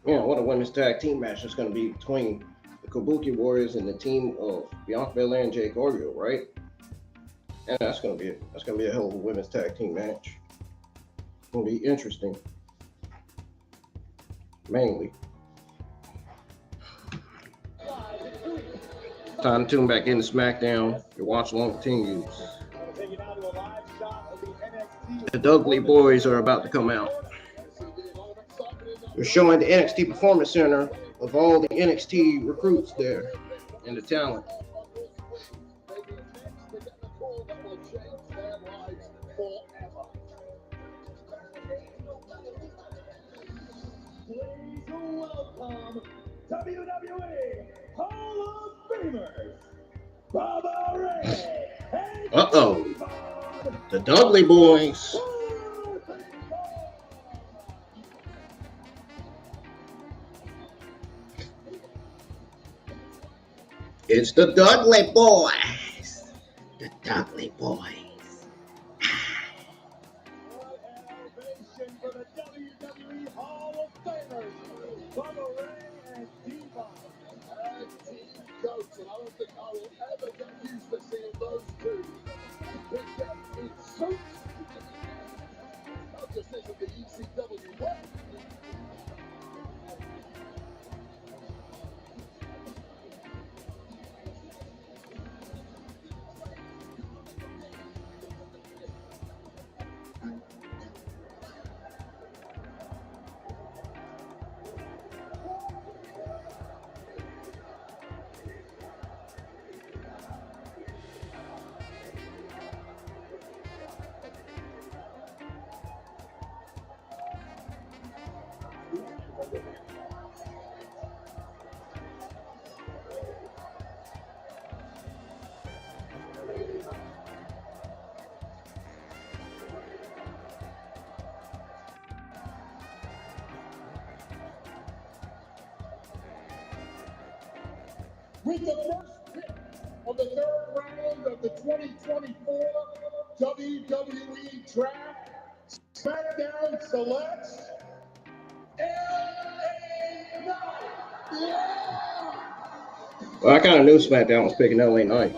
Yeah, what a women's tag team match is going to be between the Kabuki Warriors and the team of Bianca Belair and Jey Uso, right? And that's going to be a hell of a women's tag team match. It's going to be interesting, mainly. Time to tune back into SmackDown. Your watch along continues. The Dudley Boys are about to come out. They're showing the NXT Performance Center of all the NXT recruits there and the talent. Please welcome WWE Hall of Famers, Baba Ray and The Dudley Boys. It's the Dudley Boys. The Dudley Boys. Ovation for the WWE Hall of Famers, Baba Ray and Devon. Team coach, and I don't think I will ever get used to seeing those two picked up in suits. Not just this is the ECW way. With the first pick of the third round of the 2024 WWE Draft, SmackDown selects LA Knight. Yeah! Well, I kind of knew SmackDown was picking LA Knight.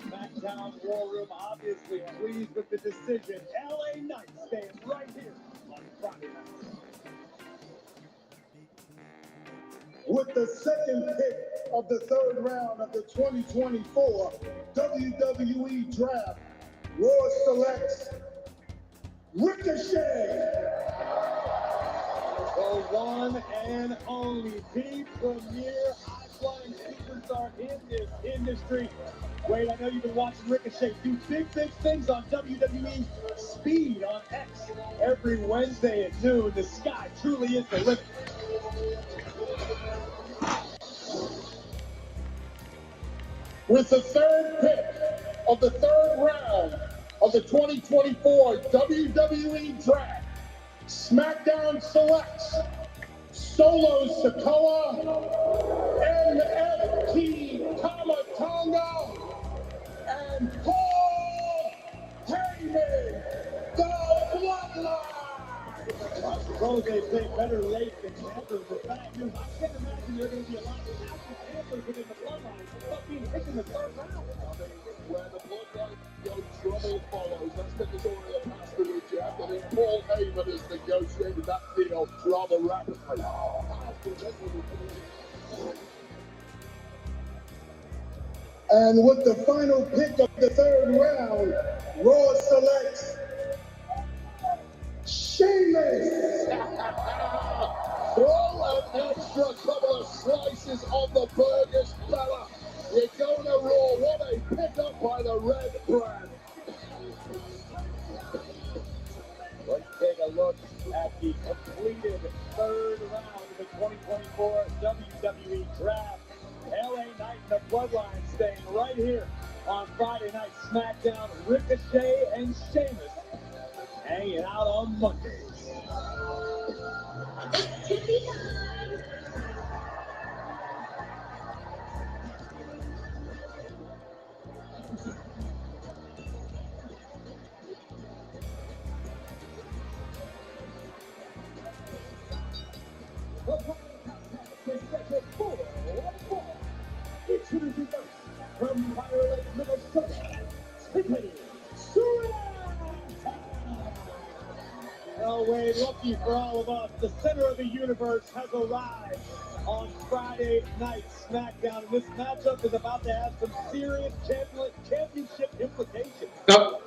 SmackDown War Room obviously pleased with the decision. LA Knight stands right here on Friday night. With the second pick of the third round of the 2024 WWE Draft, Raw selects Ricochet. The one and only the premier high-flying superstar in this industry. Wade, I know you've been watching Ricochet do big things on WWE Speed on X every Wednesday at noon. The sky truly is the limit. With the third pick of the third round of the 2024 WWE Draft, SmackDown selects Solo Sikoa, NFT Tamatonga, and Paul Heyman, the Bloodline. suppose they say better late than never, but bad news. I can't imagine there are going to be a lot of active campers within the bloodline about being picked in the third round. Where the bloodline go, trouble follows. That's been the story of the past few weeks. I think Paul Heyman has negotiated that deal rather rapidly. And with the final pick of the third round, Raw selects Sheamus. Throw an extra couple of slices on the burgers, fella. You're going to Raw. What a pickup by the Red brand. Let's take a look at the completed third round of the 2024 WWE Draft. LA Knight and the Bloodline staying right here on Friday Night SmackDown. Ricochet and Sheamus hanging out on Mondays. Introducing first from Fire Lake, Minnesota, Tiffany Stratton. Oh, Wade, lucky for all of us, the center of the universe has arrived on Friday Night SmackDown. And this matchup is about to have some serious championship implications. Oh.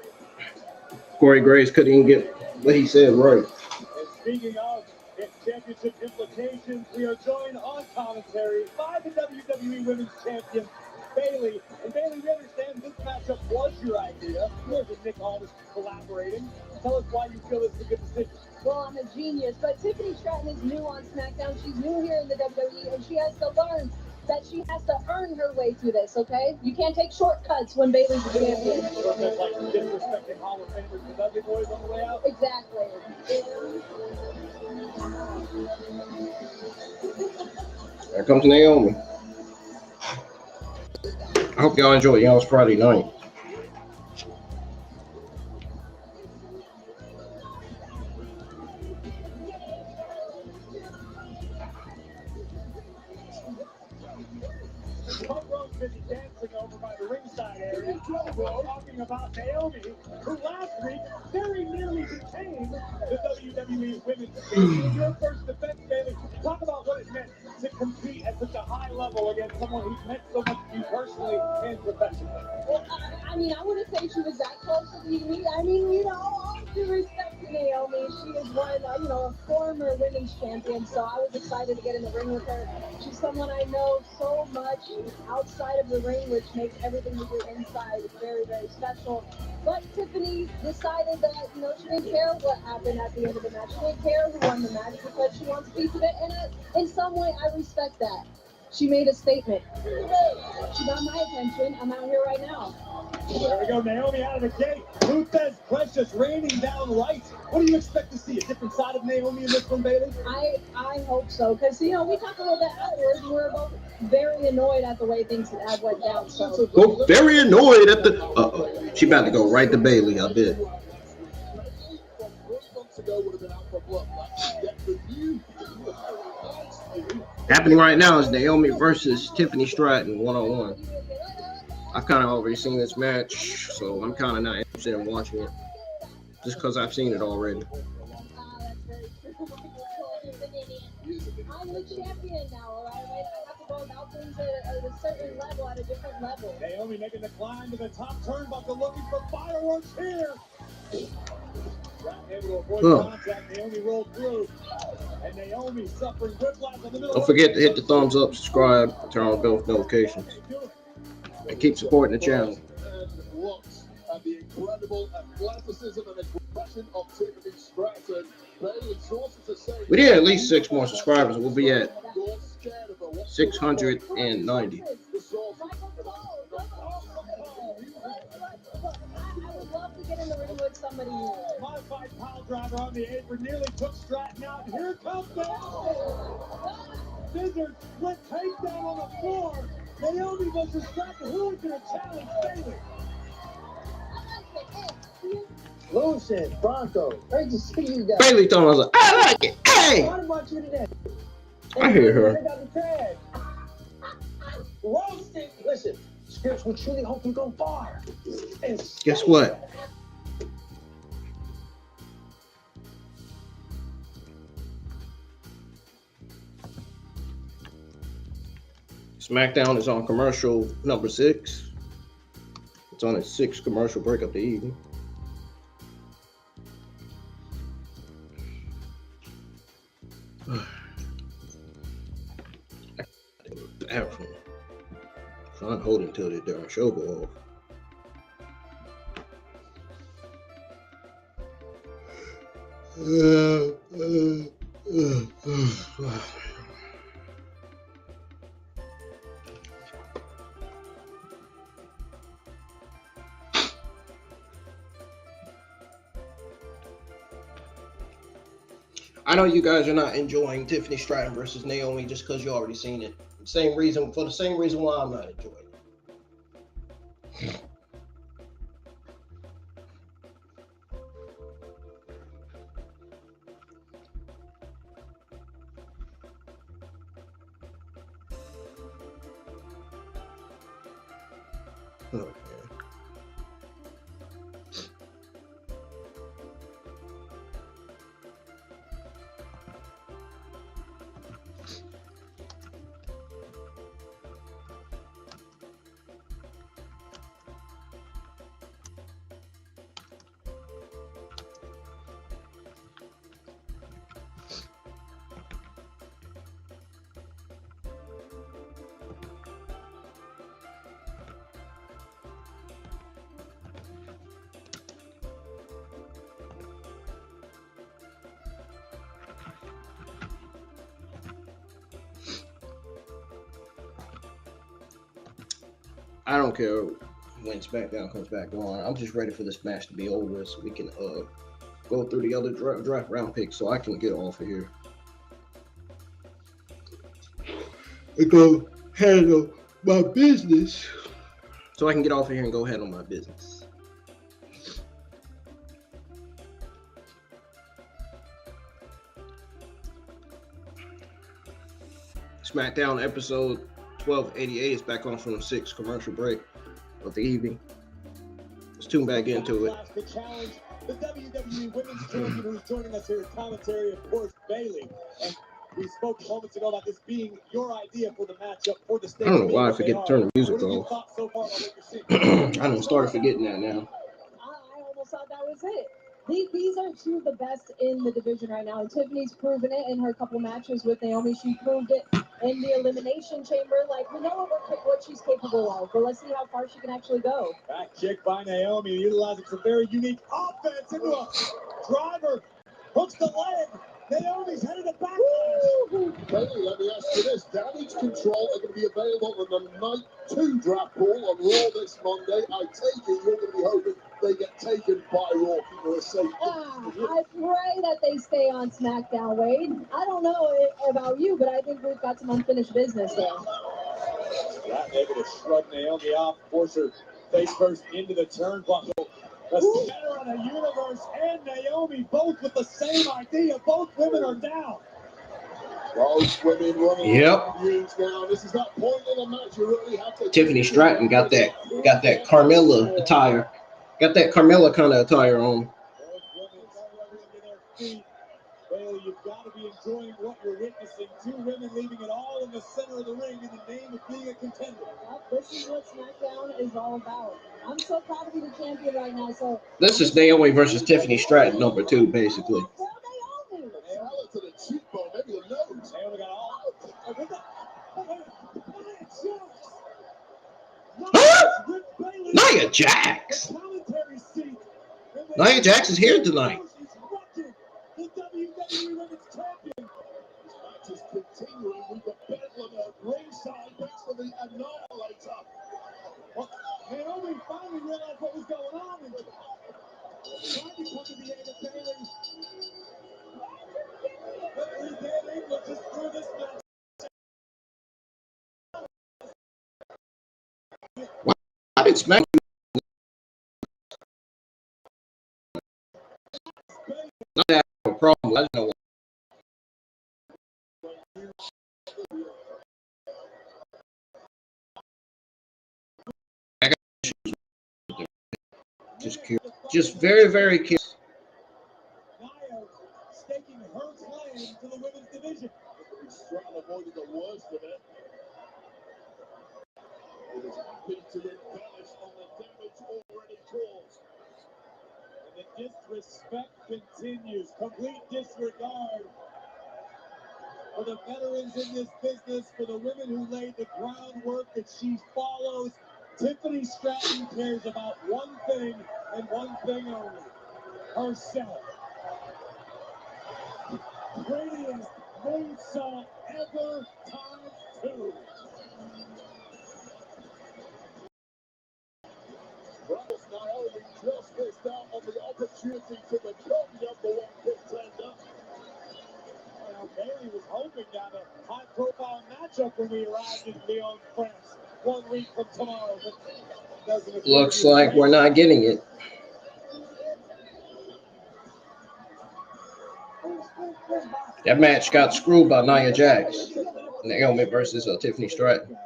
Corey Graves couldn't even get what he said right. And speaking of its championship implications, we are joined on commentary by the WWE Women's Champion, Bayley. And Bayley, we understand this matchup was your idea. Yours and Nick Aldis collaborating. Tell us why you feel this is a good decision. Well, I'm a genius, but Tiffany Stratton is new on SmackDown. She's new here in the WWE, and she has to learn that she has to earn her way through this, okay? You can't take shortcuts when Bayley's the champion. So that's like disrespecting Hall of Famers with Dudley Boys on the way out? Exactly. There comes Naomi. I hope y'all enjoy y'all's Friday night. Busy dancing over by the ringside area. We're talking about Naomi, who last week very nearly became the WWE Women's Champion. Your first defense, Bayley. Talk about what it meant to compete at such a high level against someone who's meant so much to you personally and professionally. Well, I mean, I wouldn't say she was that close to beating me. I mean, you know, all due respect to Naomi, she is one, a former women's champion, so I was excited to get in the ring with her. She's someone I know so much outside of the ring, which makes everything we do inside very, very special. But Tiffany decided that, she didn't care what happened at the end of the match. She didn't care who won the match because she wants a piece of it, and in some way, I respect that. She made a statement. She got my attention. I'm out here right now. There we go, Naomi out of the gate. Luthez Precious raining down lights. What do you expect to see? A different side of Naomi in this one, Bayley? I hope so, because, we talk a little bit outward, and we're both very annoyed at the way things have went down. So. Oh, very annoyed at the... She about to go right to Bayley, I bet. Happening right now is Naomi versus Tiffany Stratton, 1-on-1. I've kind of already seen this match, so I'm kind of not interested in watching it, just because I've seen it already. I'm the champion now, all right? I have to go about things at a certain level, at a different level. Naomi making the climb to the top turnbuckle, looking for fireworks here. Able to avoid contact, Naomi rolled through, and Naomi suffering whiplash in the middle. Don't forget to hit the thumbs up, subscribe, turn on bell notifications, and keep supporting the channel. Looks at the incredible athleticism and aggression of Tiffany Stratton. We need at least 6 more subscribers. We'll be at 690. I would love to get in the ring with somebody new. Modified pile driver on the apron nearly took Stratton out. Here comes Naomi. Scissors split takedown on the floor. Naomi versus Stratton. Who is going to challenge Bayley? Lucian, Bronco, great to see you guys. Bayley told us, I like it. I Hey! I hear her. Roasted. Listen, spirits will truly hope you go far. And Guess what? SmackDown is on commercial number 6. It's on its 6th commercial break of the evening. Trying to hold it until the darn show go off. I know you guys are not enjoying Tiffany Stratton versus Naomi just because you already seen it. For the same reason why I'm not enjoying it. Oh, man. I don't care when SmackDown comes back on. I'm just ready for this match to be over so we can go through the other draft round picks so I can get off of here. And go handle my business. So I can get off of here and go handle my business. SmackDown episode 1288 is back on from the 6th commercial break of the evening. Let's tune back into it. The challenge, the WWE Women's Champion who's joining us here at commentary, of course, Bayley. And we spoke moments ago about this being your idea for the matchup for the stage. I don't know why I forget to turn the music off. I done started forgetting that now. I almost thought that was it. These are two of the best in the division right now. And Tiffany's proven it in her couple matches with Naomi. She proved it in the Elimination Chamber. Like, we know what she's capable of, but let's see how far she can actually go. Back kick by Naomi, utilizing some very unique offense into a driver. Hooks the leg. Naomi's headed to backlash. Bailey, let me ask you this. Damage control are going to be available on the Night 2 draft pool on Raw this Monday. I take it you're going to be hoping they get taken by Raw for a safety. I pray that they stay on SmackDown, Wade. I don't know about you, but I think we've got some unfinished business there. Not able to shrug Naomi off, force her face first into the turnbuckle. The center of the universe and Naomi both with the same idea. Both women are down. Both women running now. This is that point in the match you really have to. Tiffany Stratton got that Carmella attire. Got that Carmella kind of attire on. Bailey, you've got to be enjoying what you're witnessing. Two women leaving it all in the center of the ring in the name of being a contender. Well, this is what SmackDown is all about. I'm so proud to be the champion right now. So this is Naomi versus Tiffany Stratton, number 2, basically. Naomi. To the cheekbone, maybe the nose. Naomi got all. Nia Jax. Nia Jax is here tonight. The WWE Women's Champion. Match is continuing with the Bedlam at ringside. Thanks for the Annihilator. Well, Naomi finally realized what was going on and tried to come to the aid of Bayley. But Bayley looks us through this match. Why did SmackDown? Not that I have a problem. I don't know why. Just very, very curious. Nia staking her claim to the women's division. Strong avoided the worst of it. It is happy to embellish on the damage already caused. And the disrespect continues. Complete disregard for the veterans in this business, for the women who laid the groundwork that she follows. Tiffany Stratton cares about one thing and one thing only: herself. Prettiest moonsault ever ×2. Rivals Naomi just missed out on the opportunity to become #1 contender. Well, Bailey was hoping to have a high-profile matchup when we arrived in Lyon, France, 1 week from tomorrow. But doesn't appear Looks to be like the we're case. not getting it. That match got screwed by Nia Jax. Naomi versus Tiffany Stratton.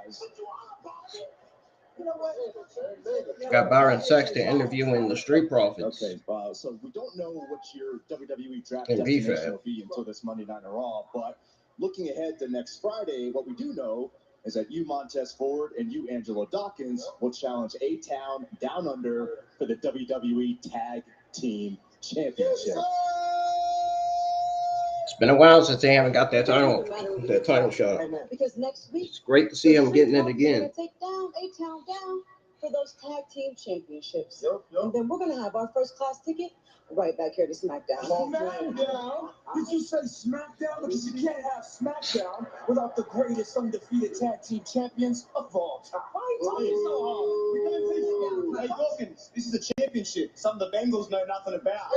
Got Byron Sexton interviewing the Street Profits. Okay, so we don't know what your WWE draft And destination VFAB. will be until this Monday Night Raw, but looking ahead to next Friday, what we do know is that you, Montez Ford, and you, Angelo Dawkins, will challenge A-Town Down Under for the WWE Tag Team Championship. It's been a while since they haven't got that title shot. Because next week, It's great to see him getting it we're again. gonna take down A-Town down for those tag team championships. And then we're gonna have our first class ticket right back here to SmackDown. SmackDown? Did you say SmackDown? Because you can't have SmackDown without the greatest undefeated tag team champions of all time. Why are you so hard? We gotta say Hey, Dawkins, this is a championship, something the Bengals know nothing about.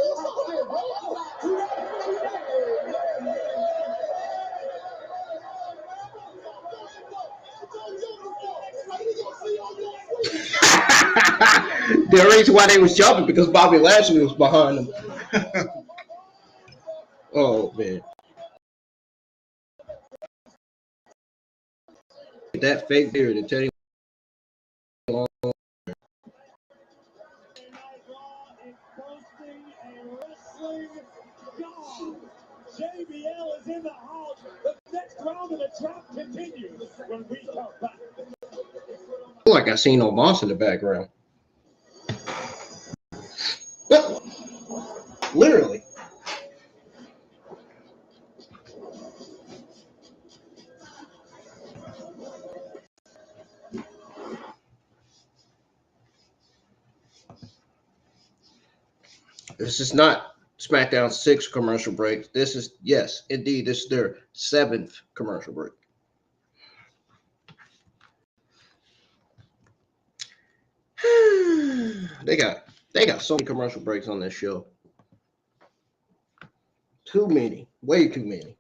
The reason why they was jumping because Bobby Lashley was behind them. Oh man. That fake beard to tell you. JBL is in the house. The next round of the draft continues when we come back. I feel like I seen no boss in the background. Literally. This is not SmackDown 6 commercial break. This is, yes, indeed, this is their 7th commercial break. They got so many commercial breaks on this show. Too many, way too many.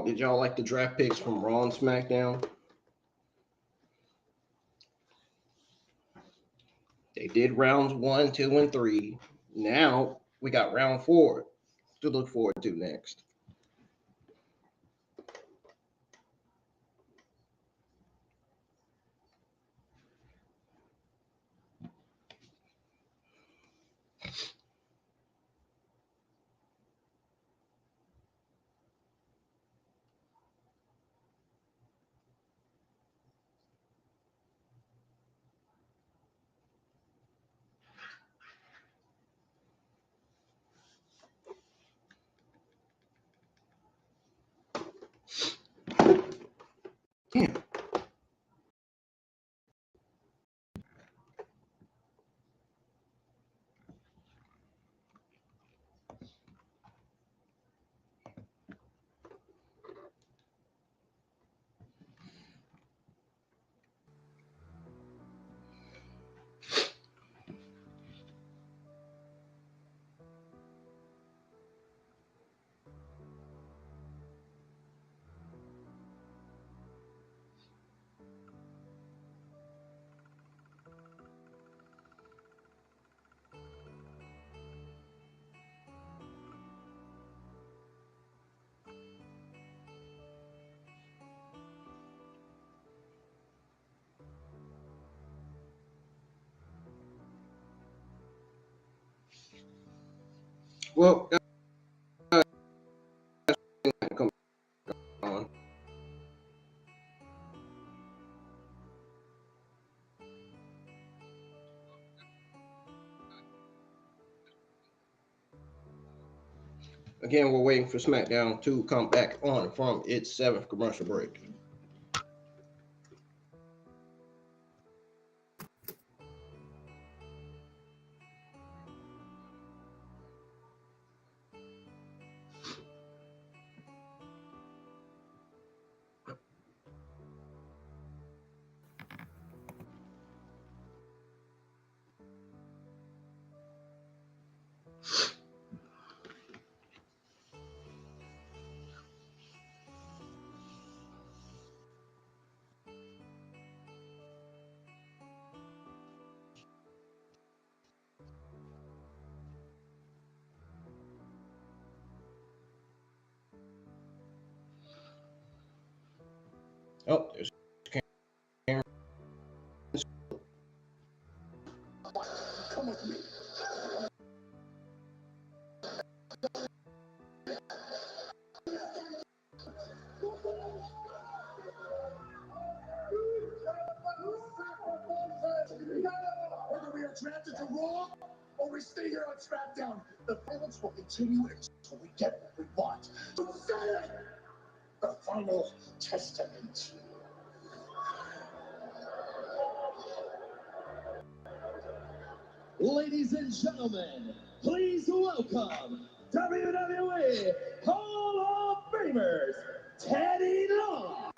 Did y'all like the draft picks from Raw and SmackDown? They did rounds 1, 2, and 3. Now we got round 4 to look forward to next. Damn. Well, come on. Again, we're waiting for SmackDown to come back on from its 7th commercial break. Oh, there's Cameron. Come with me. Whether we are drafted to Raw or we stay here on SmackDown, the violence will continue until we get what we want. So say it! The final testament. Ladies and gentlemen, please welcome WWE Hall of Famers Teddy Long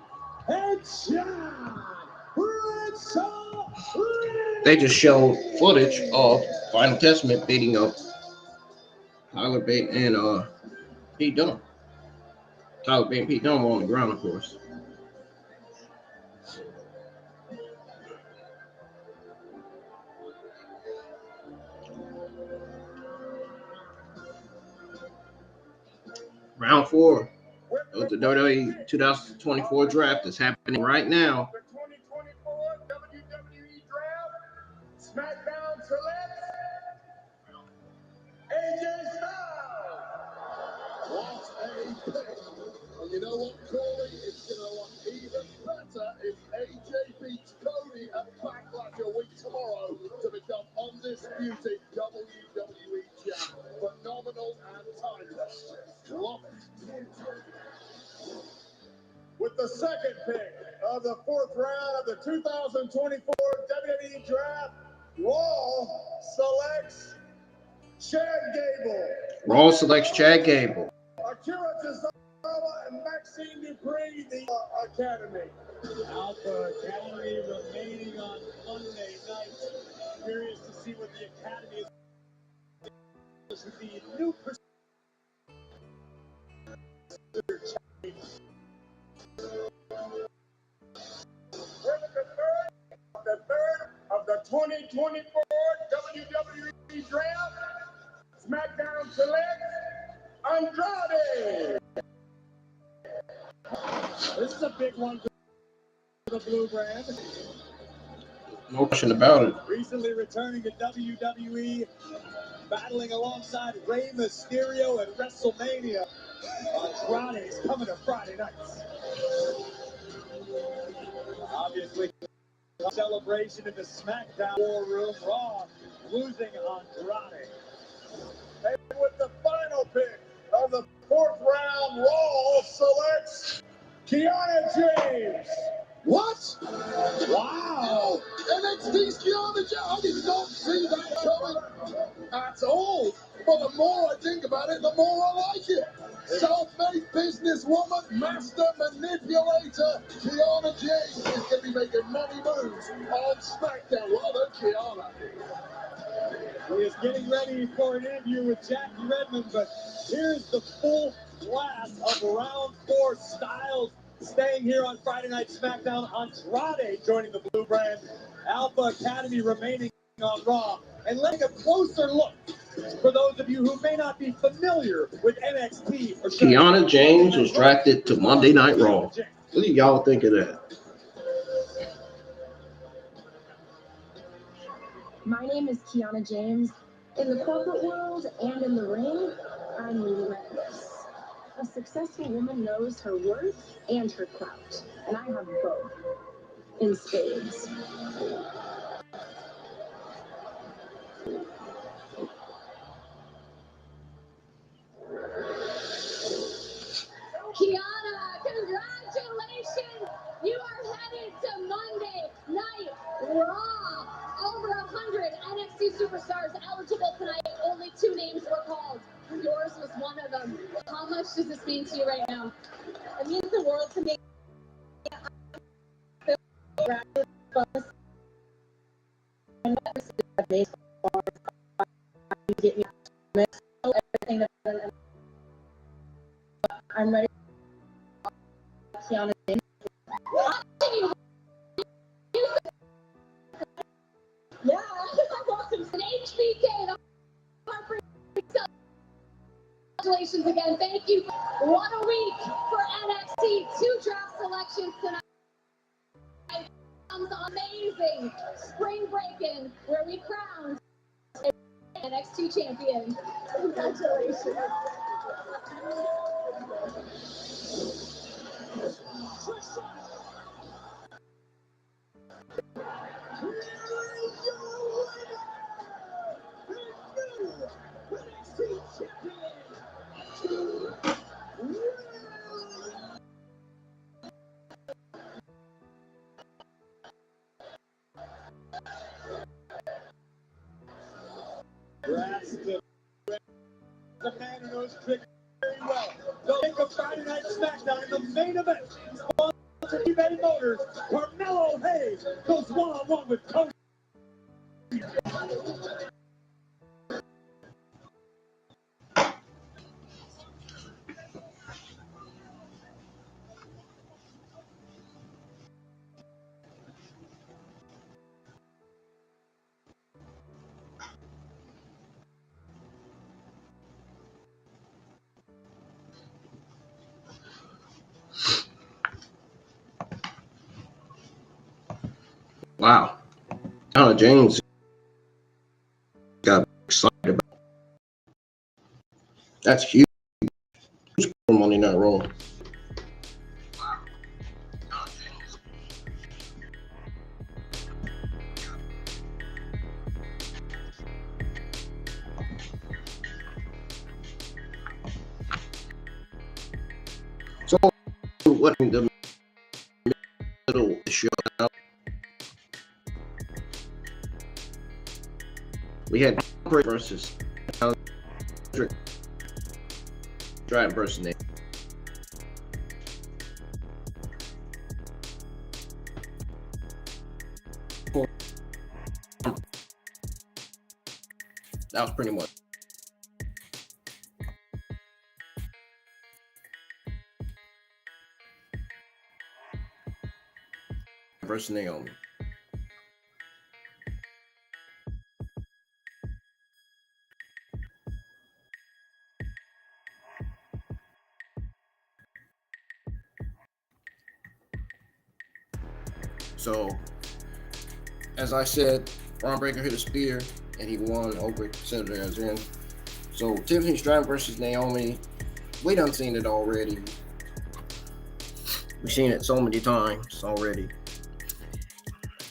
and John Bradshaw. They just showed footage of Final Testament beating up Tyler Bate and Pete Dunne. Tyler Bate and Pete Dunne were on the ground, of course. Round 4 of the WWE 2024 draft is happening right now. The 2024 WWE Draft SmackDown selects AJ Styles. What a pick. And you know what, Corey? It's going to look even better if AJ beats Cody at Backlash a week tomorrow to become undisputed WWE champ. Phenomenal and timeless. Love it. With the second pick of the 4th round of the 2024 WWE Draft, Raw selects Chad Gable. Raw selects Chad Gable. Akira Tozawa and Maxine Dupree, the Academy. Alpha Academy remaining on Monday night. Curious to see what the Academy is. This is the new The third of the 2024 WWE Draft, SmackDown selects Andrade. This is a big one for the Blue Brand. No question about it. Recently returning to WWE, battling alongside Rey Mysterio at WrestleMania. Andrade is coming to Friday nights. Obviously, celebration in the SmackDown War Room. Raw losing Andrade. And with the final pick of the 4th round, Raw selects Kiana James. What? Wow! NXT's Kiana James. I did not see that coming at all. But the more I think about it, the more I like it. Self-made businesswoman, master manipulator, Kiana James is going to be making money moves on SmackDown. Well done, Kiana. He is getting ready for an interview with Jackie Redmond, but here's the full blast of round 4. Styles staying here on Friday Night SmackDown. Andrade joining the Blue Brand. Alpha Academy remaining on Raw. And letting a closer look for those of you who may not be familiar with NXT. Kiana James was drafted to Monday Night Raw. What do y'all think of that? My name is Kiana James, In the corporate world and in the ring, I'm relentless. A successful woman knows her worth and her clout, and I have both in spades. Kiana, congratulations! You are headed to Monday Night Raw. Over 100 NXT superstars eligible tonight. Only 2 names were called. Yours was one of them. How much does this mean to you right now? It means the world to me. I'm ready. Kiana. Yeah, an HBK. Congratulations again. Thank you. What a week for NXT. 2 draft selections tonight. Amazing spring break-in where we crowned NXT champion. Congratulations. The man who knows cricket very well. They'll make a Friday Night SmackDown in the main event. Sponsored eBay Motors. Carmelo Hayes goes one-on-one with Cody. Wow. James got excited about it. That's huge for Monday Night Raw. So, what in the middle of the show now? We had Bron Breakker versus Draft versus Nate. That was pretty much. Versus Naomi. So, as I said, Bron Breakker hit a spear and he won over Senator as in. So, Tiffany Stratton versus Naomi, we done seen it already. We've seen it so many times already.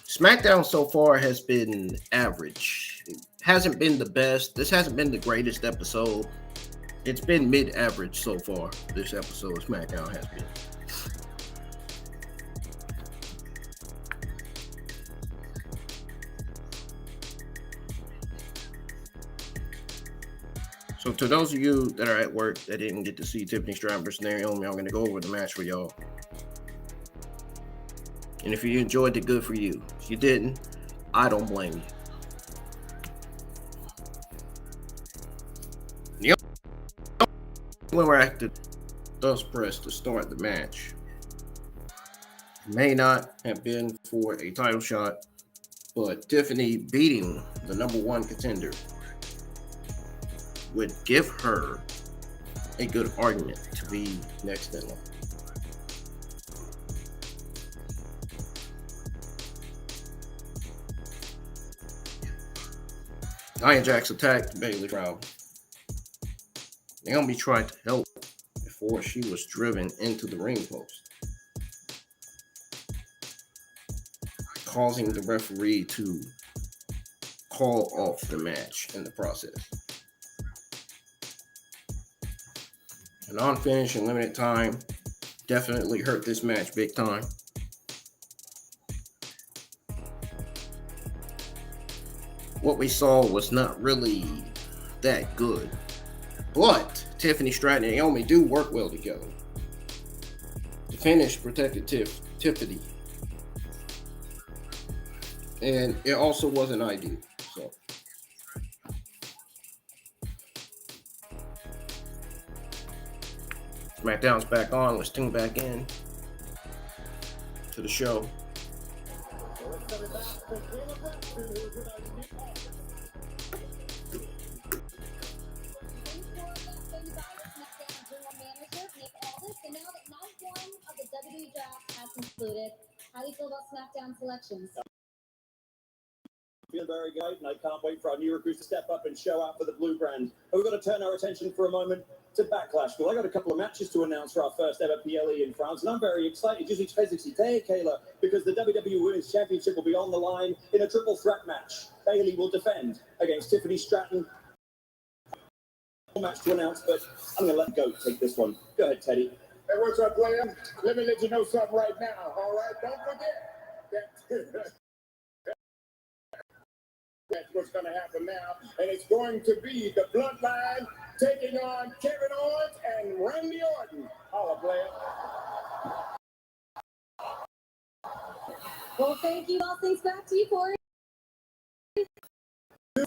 SmackDown so far has been average. It hasn't been the best. This hasn't been the greatest episode. It's been mid-average so far. This episode of SmackDown has been. So to those of you that are at work that didn't get to see Tiffany Stratton versus Naomi, I'm going to go over the match for y'all. And if you enjoyed it, good for you. If you didn't, I don't blame you. When we're at the thus press to start the match, it may not have been for a title shot, but Tiffany beating the #1 contender would give her a good argument to be next in line. Nia Jax attacked Bayley crowd. Naomi tried to help before she was driven into the ring post, causing the referee to call off the match in the process. An unfinished and limited time definitely hurt this match big time. What we saw was not really that good, but Tiffany Stratton and Naomi do work well together. The finish protected Tiffany, and it also wasn't ideal. So SmackDown's back on. Let's tune back in to the show. And now that night one of the WWE Draft has concluded, how do you feel about SmackDown selections? Feeling very good, and I can't wait for our new recruits to step up and show out for the blue brand. But we've got to turn our attention for a moment to Backlash. Well, I got a couple of matches to announce for our first ever PLE in France, and I'm very excited. Just excité, Kayla, because the WWE Women's Championship will be on the line in a triple threat match. Bayley will defend against Tiffany Stratton. Match to announce, but I'm going to let Go take this one. Go ahead, Teddy. Hey, what's up, player? Let me let you know something right now, all right? Don't forget that that's what's going to happen now, and it's going to be the Bloodline taking on Kevin Owens and Randy Orton. Holla, player. Well, thank you. All things back to you, Corey.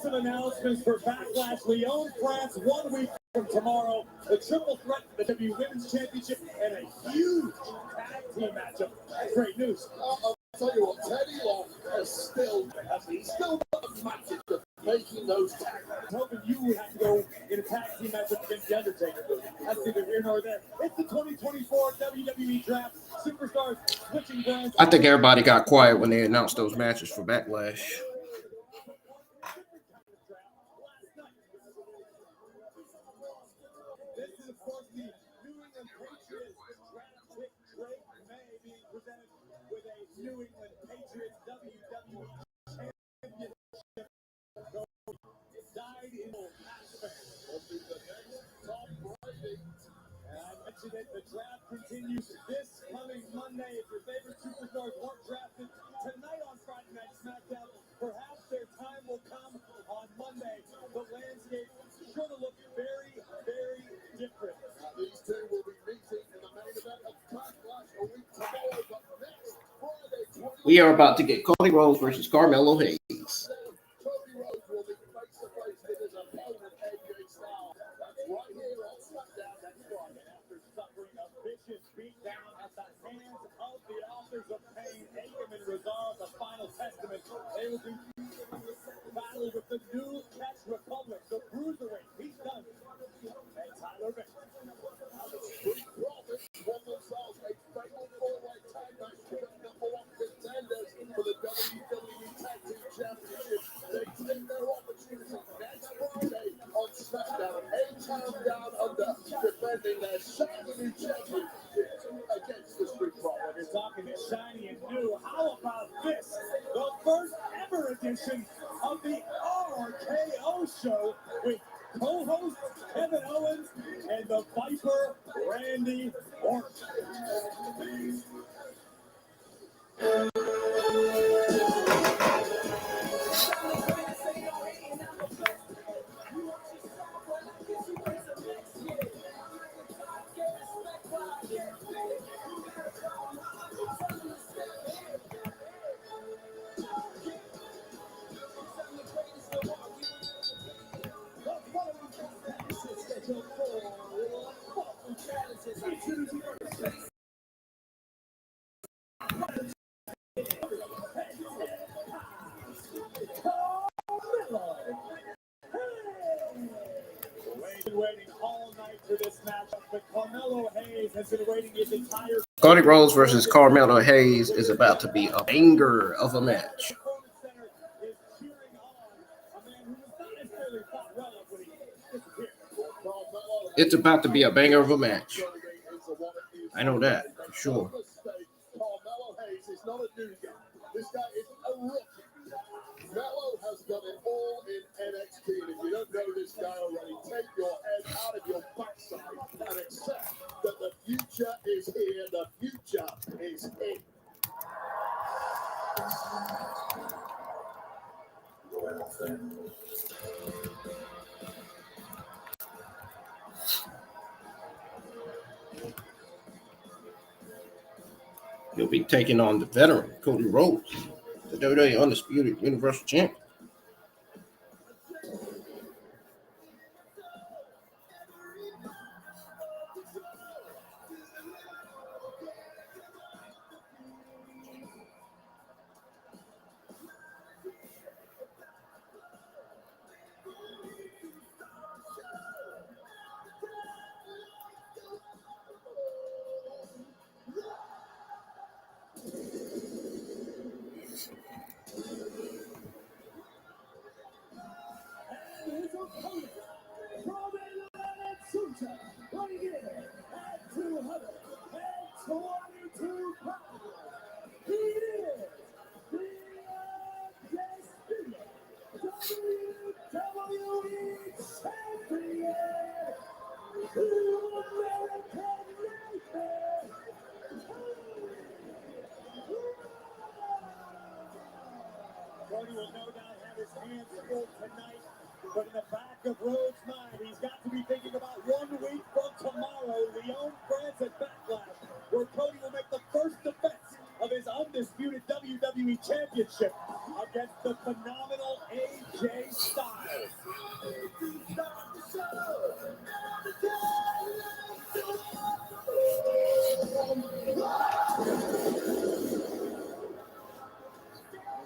Some announcements for Backlash Lyon, France, 1 week from tomorrow. A triple threat for the WWE Women's Championship and a huge tag team matchup. That's great news. I'll tell you what, Teddy Long has still got magic of making those tags. Hoping you would have to go in a tag team matchup against The Undertaker. That's neither here nor there. It's the 2024 WWE Draft. Superstars switching brands. I think everybody got quiet when they announced those matches for Backlash. New England Patriots WWE Championship died in Aspen. Will be the next top Friday. And I mentioned it, the draft continues this coming Monday. If your favorite superstars weren't drafted tonight on Friday Night SmackDown, perhaps their time will come on Monday. The landscape sure to look very, very different. Now, these two will be meeting in the main event of Backlash a week tomorrow, but next Friday, We are about to get Cody Rhodes versus Carmelo Hayes. Cody Rhodes will be face-to-face with his opponent, AJ Styles. That's right here on SmackDown next Friday. After suffering a vicious beatdown at the hands of the authors of pain, Akam and Razar, the final testament, they will be battle with the new Catch Republic, the Bruiserweight. He's done. And Tyler Bate. Street Profits won themselves a fatal four-way tag match to the #1 contenders for the WWE Tag Team Championship. They take their opportunity next Friday on SmackDown. A-Town Down Under defending their shiny new championship against the Street Profits. We're talking to shiny and new. How about this? The first ever edition of the RKO show with co-host Kevin Owens and the Viper Randy Orton. Waiting all night for this matchup, but Carmelo Hayes has been waiting his entire. Cody Rhodes versus Carmelo Hayes is about to be a banger of a match. It's about to be a banger of a match. I know that for sure. Carmelo Hayes is not a new guy. This guy is a rookie. Melo has done it all in NXT, and if you don't know this guy already, take your head out of your backside and accept that the future is here. The future is in. He'll be taking on the veteran Cody Rhodes, the WWE Undisputed Universal Champion. Cody will no doubt have his hands full tonight, but in the back of Rhodes' mind, he's got to be thinking about 1 week from tomorrow, Lyon, France at Backlash, where Cody will make the first defense of his undisputed WWE Championship against the phenomenal AJ Styles.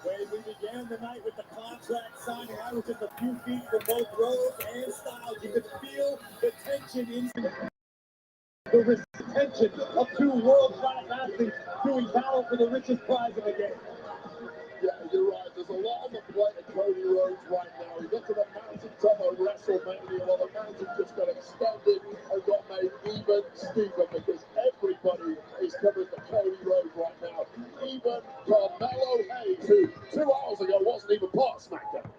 The way we began the night with the contract signing, I was just a few feet from both Rhodes and Styles. You could feel the tension in the tension of two world-class athletes doing battle for the richest prize in the game. Yeah, you're right. There's a lot on the plate of Cody Rhodes right now. He got to the mountaintop of WrestleMania. Well, the mountain just got extended and got made even steeper because everybody is coming to Cody Rhodes right now. Even Carmelo Hayes, who 2 hours ago wasn't even part of SmackDown.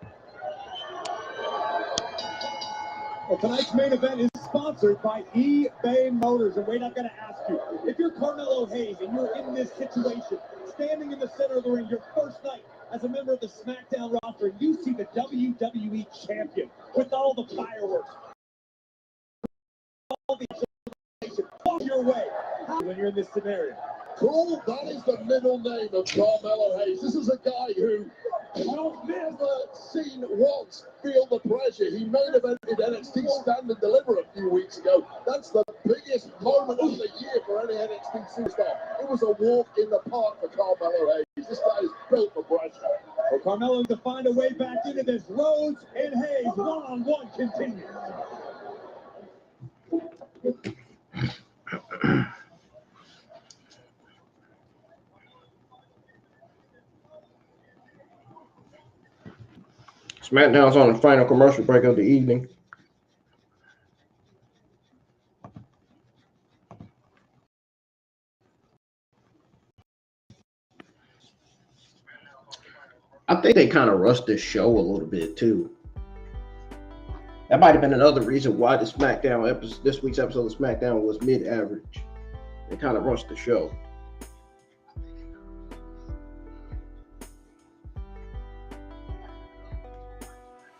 Well, tonight's main event is sponsored by eBay Motors. And Wade, I've got to ask you, if you're Carmelo Hayes and you're in this situation, standing in the center of the ring, your first night as a member of the SmackDown roster, and you see the WWE Champion with all the fireworks, all the excitation, walk your way. When you're in this scenario? Cool, that is the middle name of Carmelo Hayes. This is a guy who I've never seen once feel the pressure. He made event in NXT Stand and Deliver a few weeks ago. That's the biggest moment of the year for any NXT superstar. It was a walk in the park for Carmelo Hayes. This guy is built for pressure. Well, Carmelo to find a way back into this. Rhodes and Hayes one-on-one continues. SmackDown's on the final commercial break of the evening. I think they kind of rushed this show a little bit too. That might have been another reason why the SmackDown episode, this week's episode of SmackDown, was mid-average. They kind of rushed the show.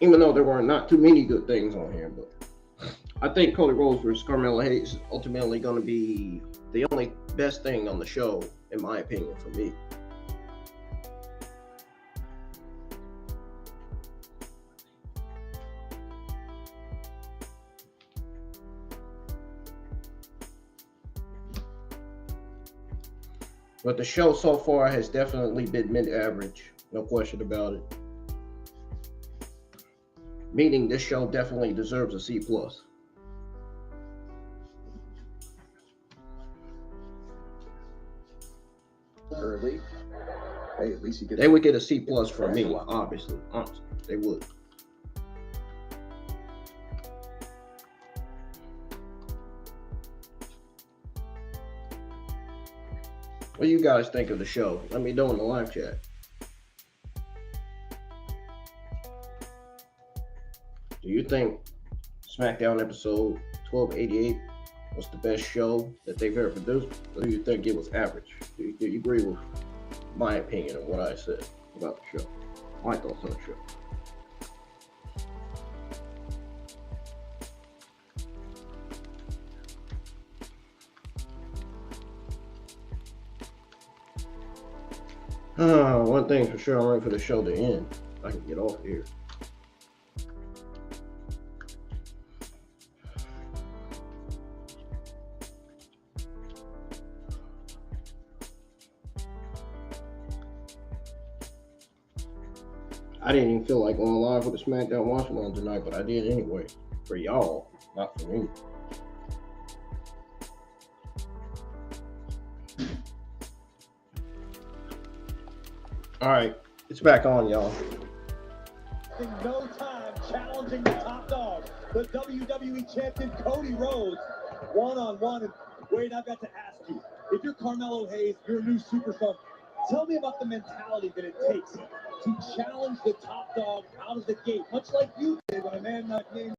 Even though there were not too many good things on here, but I think Cody Rhodes versus Carmelo Hayes is ultimately going to be the only best thing on the show, in my opinion, for me. But the show so far has definitely been mid-average, no question about it. Meaning this show definitely deserves a C+. Early. Hey, at least you get. They would get a C+ from me, obviously. Honestly, they would. What do you guys think of the show? Let me know in the live chat. Do you think SmackDown episode 1288 was the best show that they've ever produced? Or do you think it was average? Do you agree with my opinion of what I said about the show? My thoughts on the show. One thing for sure, I'm ready for the show to end. I can get off here. I didn't even feel like going live with the SmackDown Watch Along tonight, but I did anyway. For y'all, not for me. All right, it's back on, y'all. In no time, challenging the top dog, the WWE champion Cody Rhodes, one-on-one. And Wade, I've got to ask you, if you're Carmelo Hayes, you're a new superstar, tell me about the mentality that it takes to challenge the top dog out of the gate, much like you did when a man named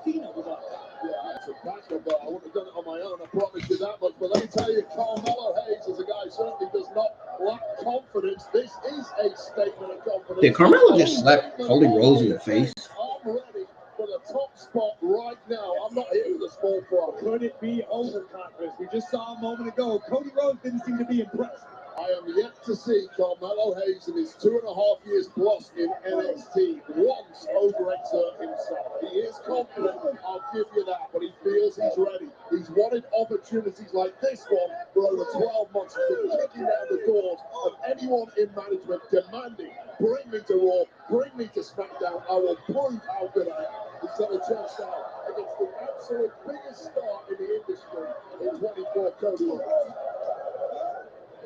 Cena was up there. Yeah, it's a backup, but I wouldn't have done it on my own, I promise you that much. But let me tell you, Carmelo Hayes is a guy who certainly does not lack confidence. This is a statement of confidence. Did Carmelo just slap Cody Rhodes in the face? I'm ready for the top spot right now. I'm not here for the small fry. Could it be overconfidence? We just saw a moment ago, Cody Rhodes didn't seem to be impressed. I am yet to see Carmelo Hayes in his 2.5 years plus in NXT once overexert himself. He is confident, I'll give you that, but he feels he's ready. He's wanted opportunities like this one for over 12 months. He's been kicking down the doors of anyone in management demanding, bring me to Raw, bring me to SmackDown, I will prove how good I am. He's got a chance now against the absolute biggest star in the industry in 24, Cody Rhodes.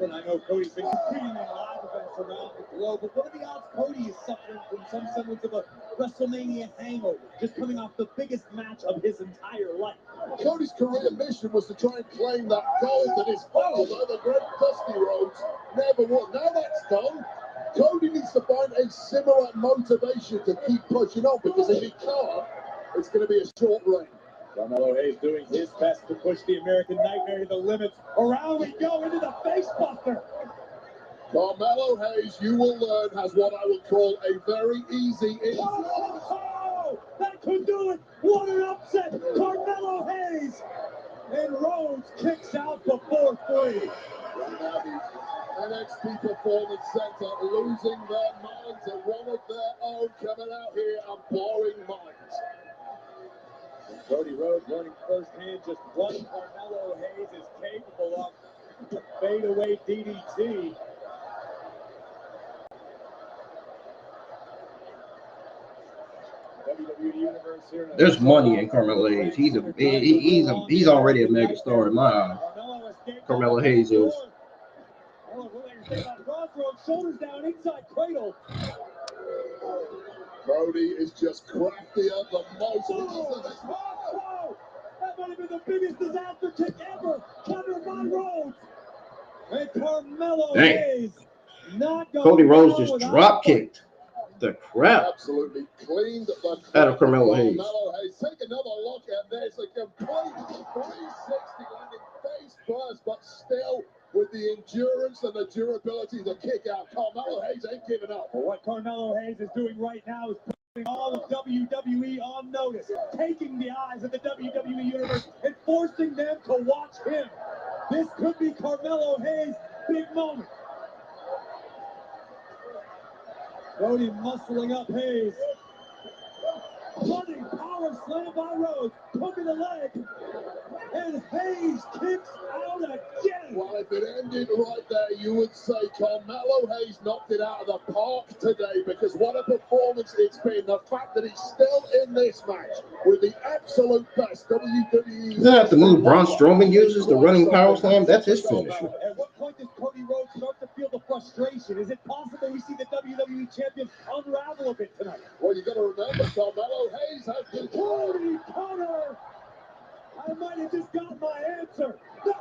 And I know Cody's been competing in live events around the globe, but what are the odds Cody is suffering from some semblance of a WrestleMania hangover, just coming off the biggest match of his entire life? Cody's career mission was to try and claim that gold that his father, the great Dusty Rhodes, never won. Now that's done, Cody needs to find a similar motivation to keep pushing on, because if he can't, it's going to be a short reign. Carmelo Hayes doing his best to push the American Nightmare to the limits. Around we go into the face buster. Carmelo Hayes, you will learn, has what I would call a very easy in. Oh, that could do it. What an upset. Carmelo Hayes. And Rhodes kicks out before 3. Right now, the NXT Performance Center losing their minds, and one of their own coming out here and blowing minds. Cody Rhodes learning firsthand just what Carmelo Hayes is capable of. The fadeaway DDT. WWE Universe here. There's money in Carmelo Hayes. He's already a mega star in my eyes. Carmelo Hayes is. Shoulders down inside cradle. Cody is just craftier than most. That might have been the biggest disaster kick ever. Countered by Rhodes. And Carmelo Hayes not going Cody Rhodes just drop kicked the crap absolutely cleaned the out of Carmelo Hayes. Carmelo Hayes. Take another look at this. A complete 360 landing face first, but still with the endurance and the durability to kick out. Carmelo Hayes ain't giving up. Well, what Carmelo Hayes is doing right now is putting all of WWE on notice, taking the eyes of the WWE Universe and forcing them to watch him. This could be Carmelo Hayes' big moment. Cody muscling up Hayes. Running power slam by Rhodes, poking the leg, and Hayes kicks out again. Well, if it ended right there, you would say Carmelo Hayes knocked it out of the park today, because what a performance it's been. The fact that he's still in this match with the absolute best WWE. Isn't that the move Braun Strowman uses, the running power slam? That's his finisher. At what point does Cody Rhodes start to feel the frustration? Is it possible we see the WWE champion unravel a bit tonight? Well, you got to remember, Carmelo Hayes has been. Cody Connor! I might have just got my answer. No.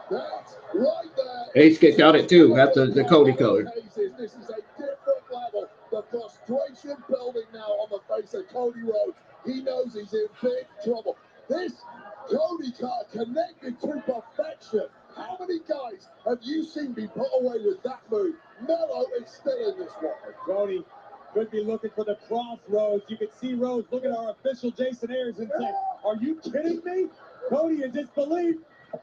That's right there. Ace kicked out at 2 after the Cody color. This is a different level. The frustration building now on the face of Cody Rhodes. He knows he's in big trouble. This Cody card connected to perfection. How many guys have you seen be put away with that move? Mello is still in this one. Cody could be looking for the crossroads. You can see Rhodes look at our official Jason Ayers and say, "Are you kidding me?" Cody in disbelief.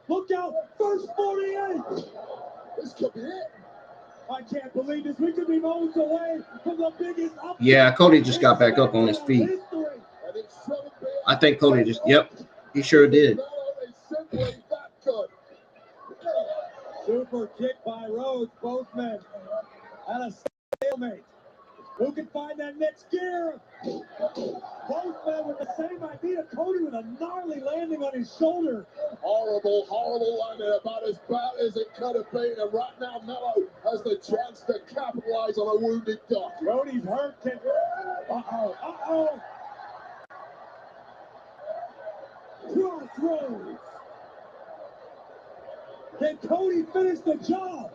Look out, first 48. This could be it. I can't believe this. We could be moments away from the biggest upset. Yeah, Cody just got back up on his feet. I think Cody just, yep, he sure did. Mello is simply that good. Super kick by Rhodes, both men at a stalemate. Who can find that next gear? Both men with the same idea. Cody with a gnarly landing on his shoulder. Horrible, horrible landing. About as bad as it could have been. And right now, Mello has the chance to capitalize on a wounded duck. Cody's hurt. Uh-oh. Crossroads. Can Cody finish the job?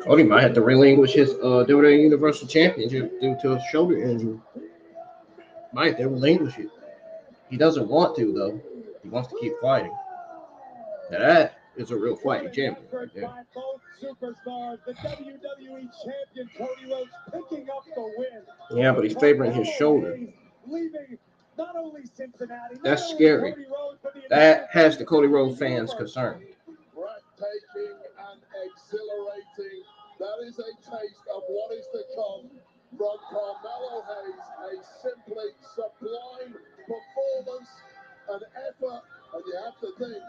Cody might have to relinquish his WWE Universal Championship due to a shoulder injury. Might have to relinquish it. He doesn't want to, though. He wants to keep fighting. Now that is a real fighting champion right there. By both superstars, the WWE champion Cody Rhodes picking up the win. Yeah, but he's favoring his shoulder. Leaving not only Cincinnati, that's scary. Rhodes, that has the Cody Rhodes fans concerned. Breathtaking and exhilarating. That is a taste of what is to come from Carmelo Hayes. A simply sublime performance and effort, and you have to think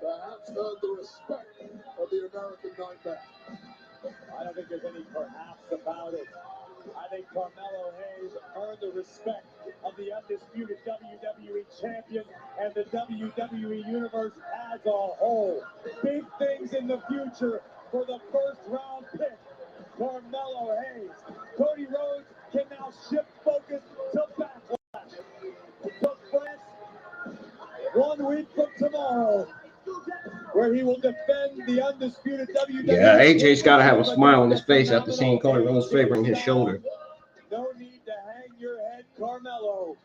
perhaps earned the respect of the American Nightmare. I don't think there's any perhaps about it. I think Carmelo Hayes earned the respect of the undisputed WWE champion and the WWE Universe as a whole. Big things in the future for the first round pick, Carmelo Hayes. Cody Rhodes can now shift focus to Backlash. To France 1 week from tomorrow, where he will defend the undisputed WWE. Yeah, AJ's got to have a smile on his face after seeing Cody Rhodes favoring his shoulder. No need to hang your head, Carmelo.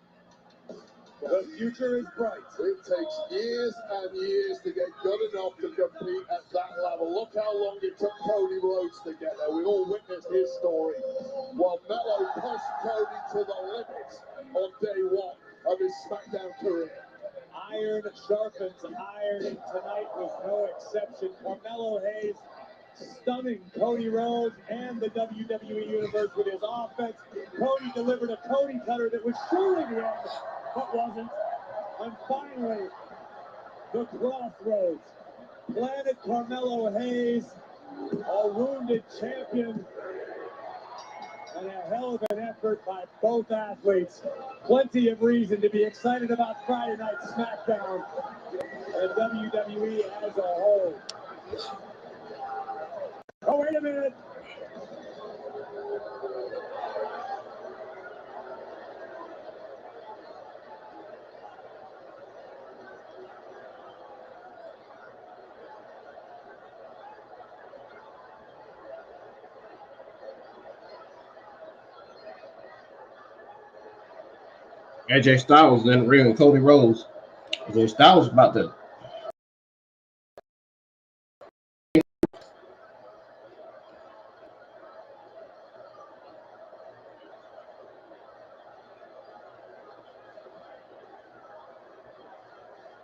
The future is bright. It takes years and years to get good enough to compete at that level. Look how long it took Cody Rhodes to get there. We all witnessed his story. While Mello pushed Cody to the limits on day 1 of his SmackDown career. Iron sharpens iron, and tonight was no exception. Carmelo Hayes stunning Cody Rhodes and the WWE Universe with his offense. Cody delivered a Cody cutter that was surely the end, but wasn't. And finally, the crossroads. Planted Carmelo Hayes, a wounded champion, and a hell of an effort by both athletes. Plenty of reason to be excited about Friday Night SmackDown and WWE as a whole. Oh, wait a minute. AJ Styles then ring Cody Rhodes. AJ Styles about to.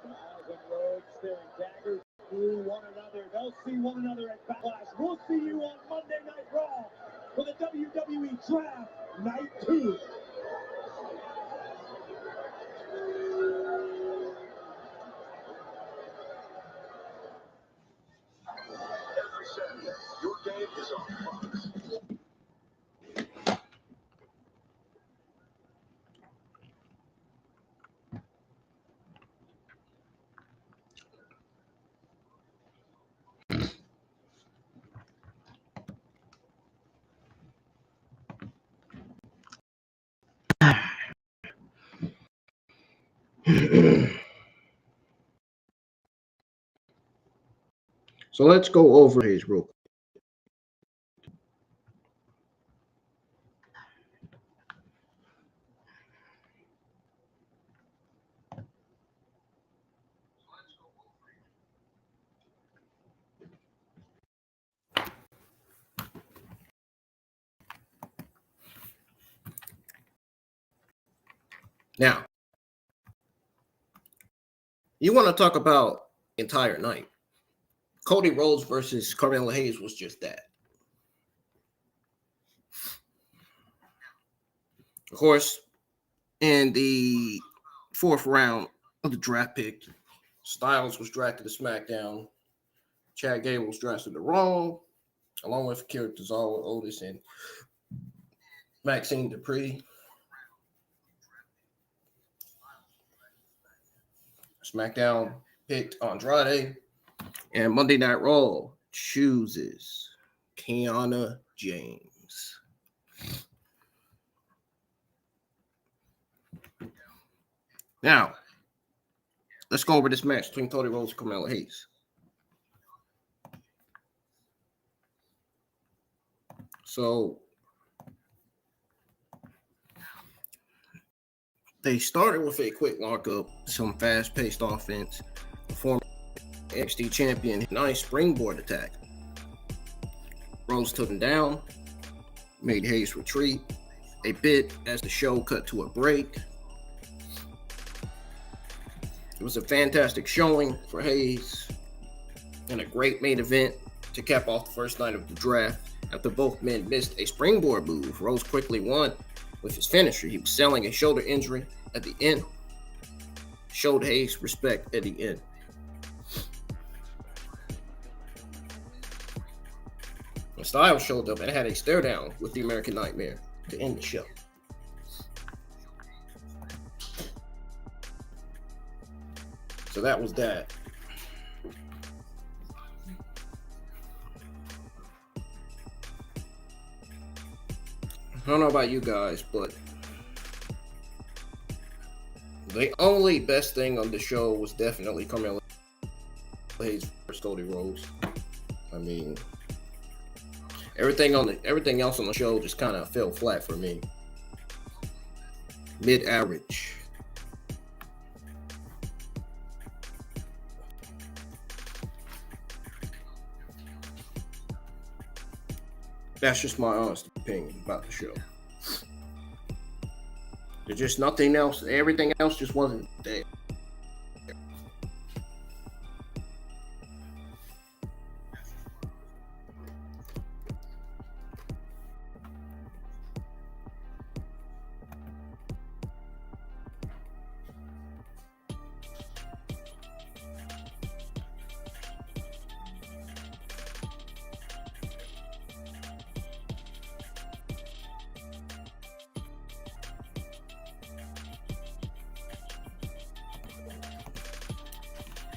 Styles and Rhodes staring daggers through one another. They'll see one another at Backlash. We'll see you on Monday Night Raw for the WWE Draft Night 2. Every Saturday, your game is on Fox. So let's go over his real quick. Now, you want to talk about entire night. Cody Rhodes versus Carmelo Hayes was just that. Of course, in the 4th round of the draft pick, Styles was drafted to SmackDown. Chad Gable was drafted to Raw, along with Akira Tozawa, Otis, and Maxine Dupree. SmackDown picked Andrade, and Monday Night Raw chooses Kiana James. Now, let's go over this match between Cody Rhodes and Carmelo Hayes. So, they started with a quick lockup, some fast-paced offense. The former NXT champion, nice springboard attack. Rhodes took him down, made Hayes retreat a bit as the show cut to a break. It was a fantastic showing for Hayes and a great main event to cap off the first night of the draft. After both men missed a springboard move, Rhodes quickly won with his finisher. He was selling a shoulder injury at the end. Showed Hayes respect at the end. And Styles showed up and had a stare down with the American Nightmare to end the show. So that was that. I don't know about you guys, but the only best thing on the show was definitely Carmelo Hayes versus Cody Rhodes. I mean, everything else on the show just kind of fell flat for me. Mid-average. That's just my honest opinion about the show. There's just nothing else. Everything else just wasn't there.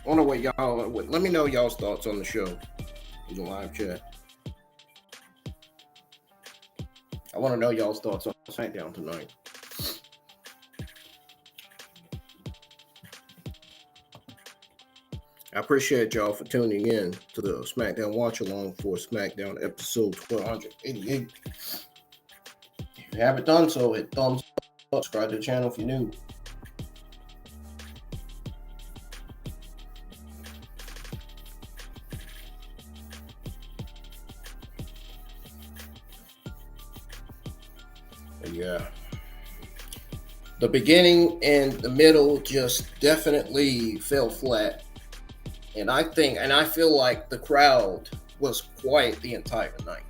I want to wait, y'all. Let me know y'all's thoughts on the show in the live chat. I want to know y'all's thoughts on SmackDown tonight. I appreciate y'all for tuning in to the SmackDown Watch Along for SmackDown episode 1288. If you haven't done so, hit thumbs up, subscribe to the channel if you're new. Yeah. The beginning and the middle just definitely fell flat. And I feel like the crowd was quiet the entire night.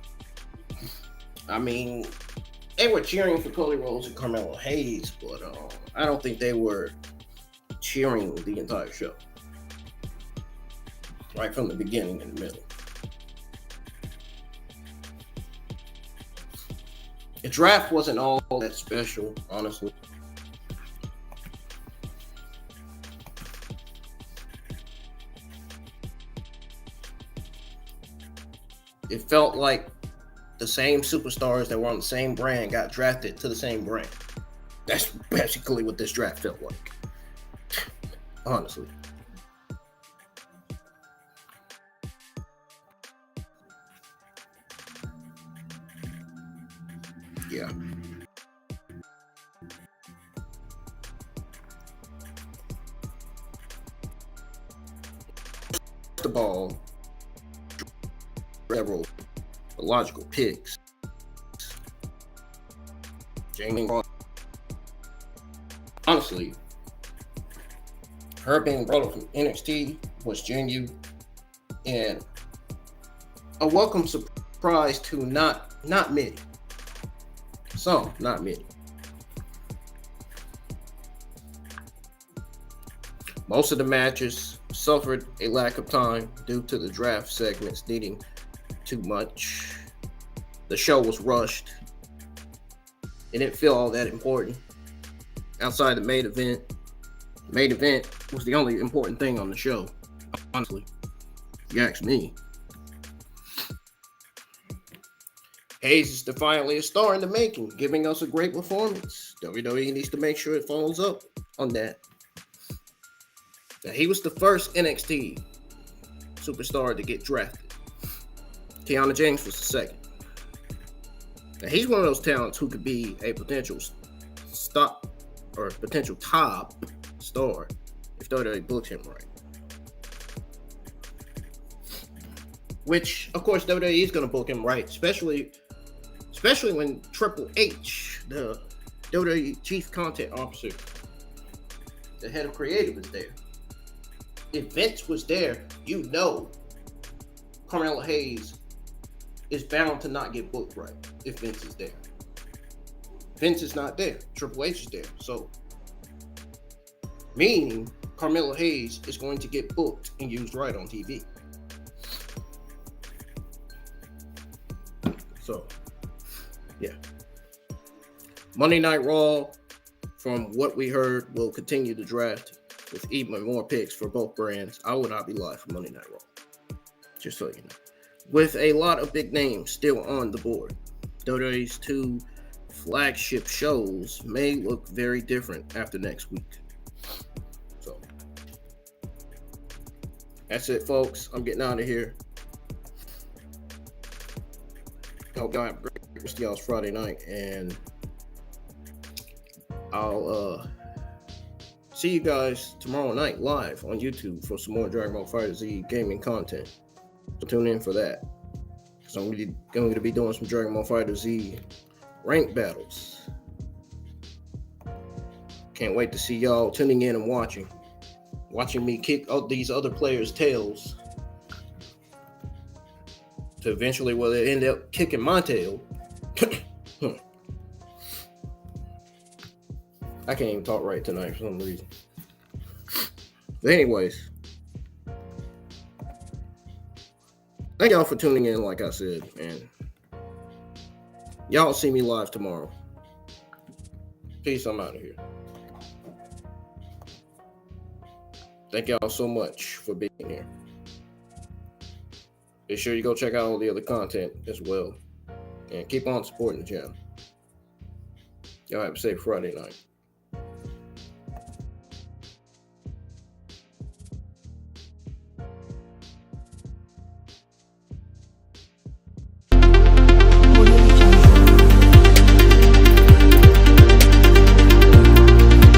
I mean, they were cheering for Cody Rhodes and Carmelo Hayes, but I don't think they were cheering the entire show. Right from the beginning and the middle. The draft wasn't all that special, honestly. It felt like the same superstars that were on the same brand got drafted to the same brand. That's basically what this draft felt like. honestly. Yeah. First of all, several logical picks. Jamie, honestly, her being brought up from NXT was genuine and a welcome surprise to not many. Some, not many. Most of the matches suffered a lack of time due to the draft segments needing too much. The show was rushed. It didn't feel all that important. Outside the main event was the only important thing on the show, honestly, if you ask me. Hayes is defiantly a star in the making, giving us a great performance. WWE needs to make sure it follows up on that. Now, he was the first NXT superstar to get drafted. Tiana James was the second. Now, he's one of those talents who could be a potential potential top star if WWE booked him right. Which, of course, WWE is going to book him right, especially when Triple H, the WWE Chief Content Officer, the head of creative, is there. If Vince was there, you know Carmelo Hayes is bound to not get booked right if Vince is there. Vince is not there. Triple H is there. So, meaning Carmelo Hayes is going to get booked and used right on TV. So, yeah. Monday Night Raw, from what we heard, will continue the draft with even more picks for both brands. I will not be live for Monday Night Raw, just so you know. With a lot of big names still on the board, WWE's two flagship shows may look very different after next week. So, that's it, folks. I'm getting out of here. Hope y'all have a great rest of y'all's Friday night, and I'll see you guys tomorrow night live on YouTube for some more Dragon Ball FighterZ gaming content. So tune in for that, because I'm going to be doing some Dragon Ball FighterZ rank battles. Can't wait to see y'all tuning in and watching me kick out these other players' tails to eventually will it end up kicking my tail. I can't even talk right tonight for some reason. But anyways, thank y'all for tuning in, like I said, and y'all see me live tomorrow. Peace, I'm out of here. Thank y'all so much for being here. Be sure you go check out all the other content as well. And keep on supporting the channel. Y'all have a safe Friday night.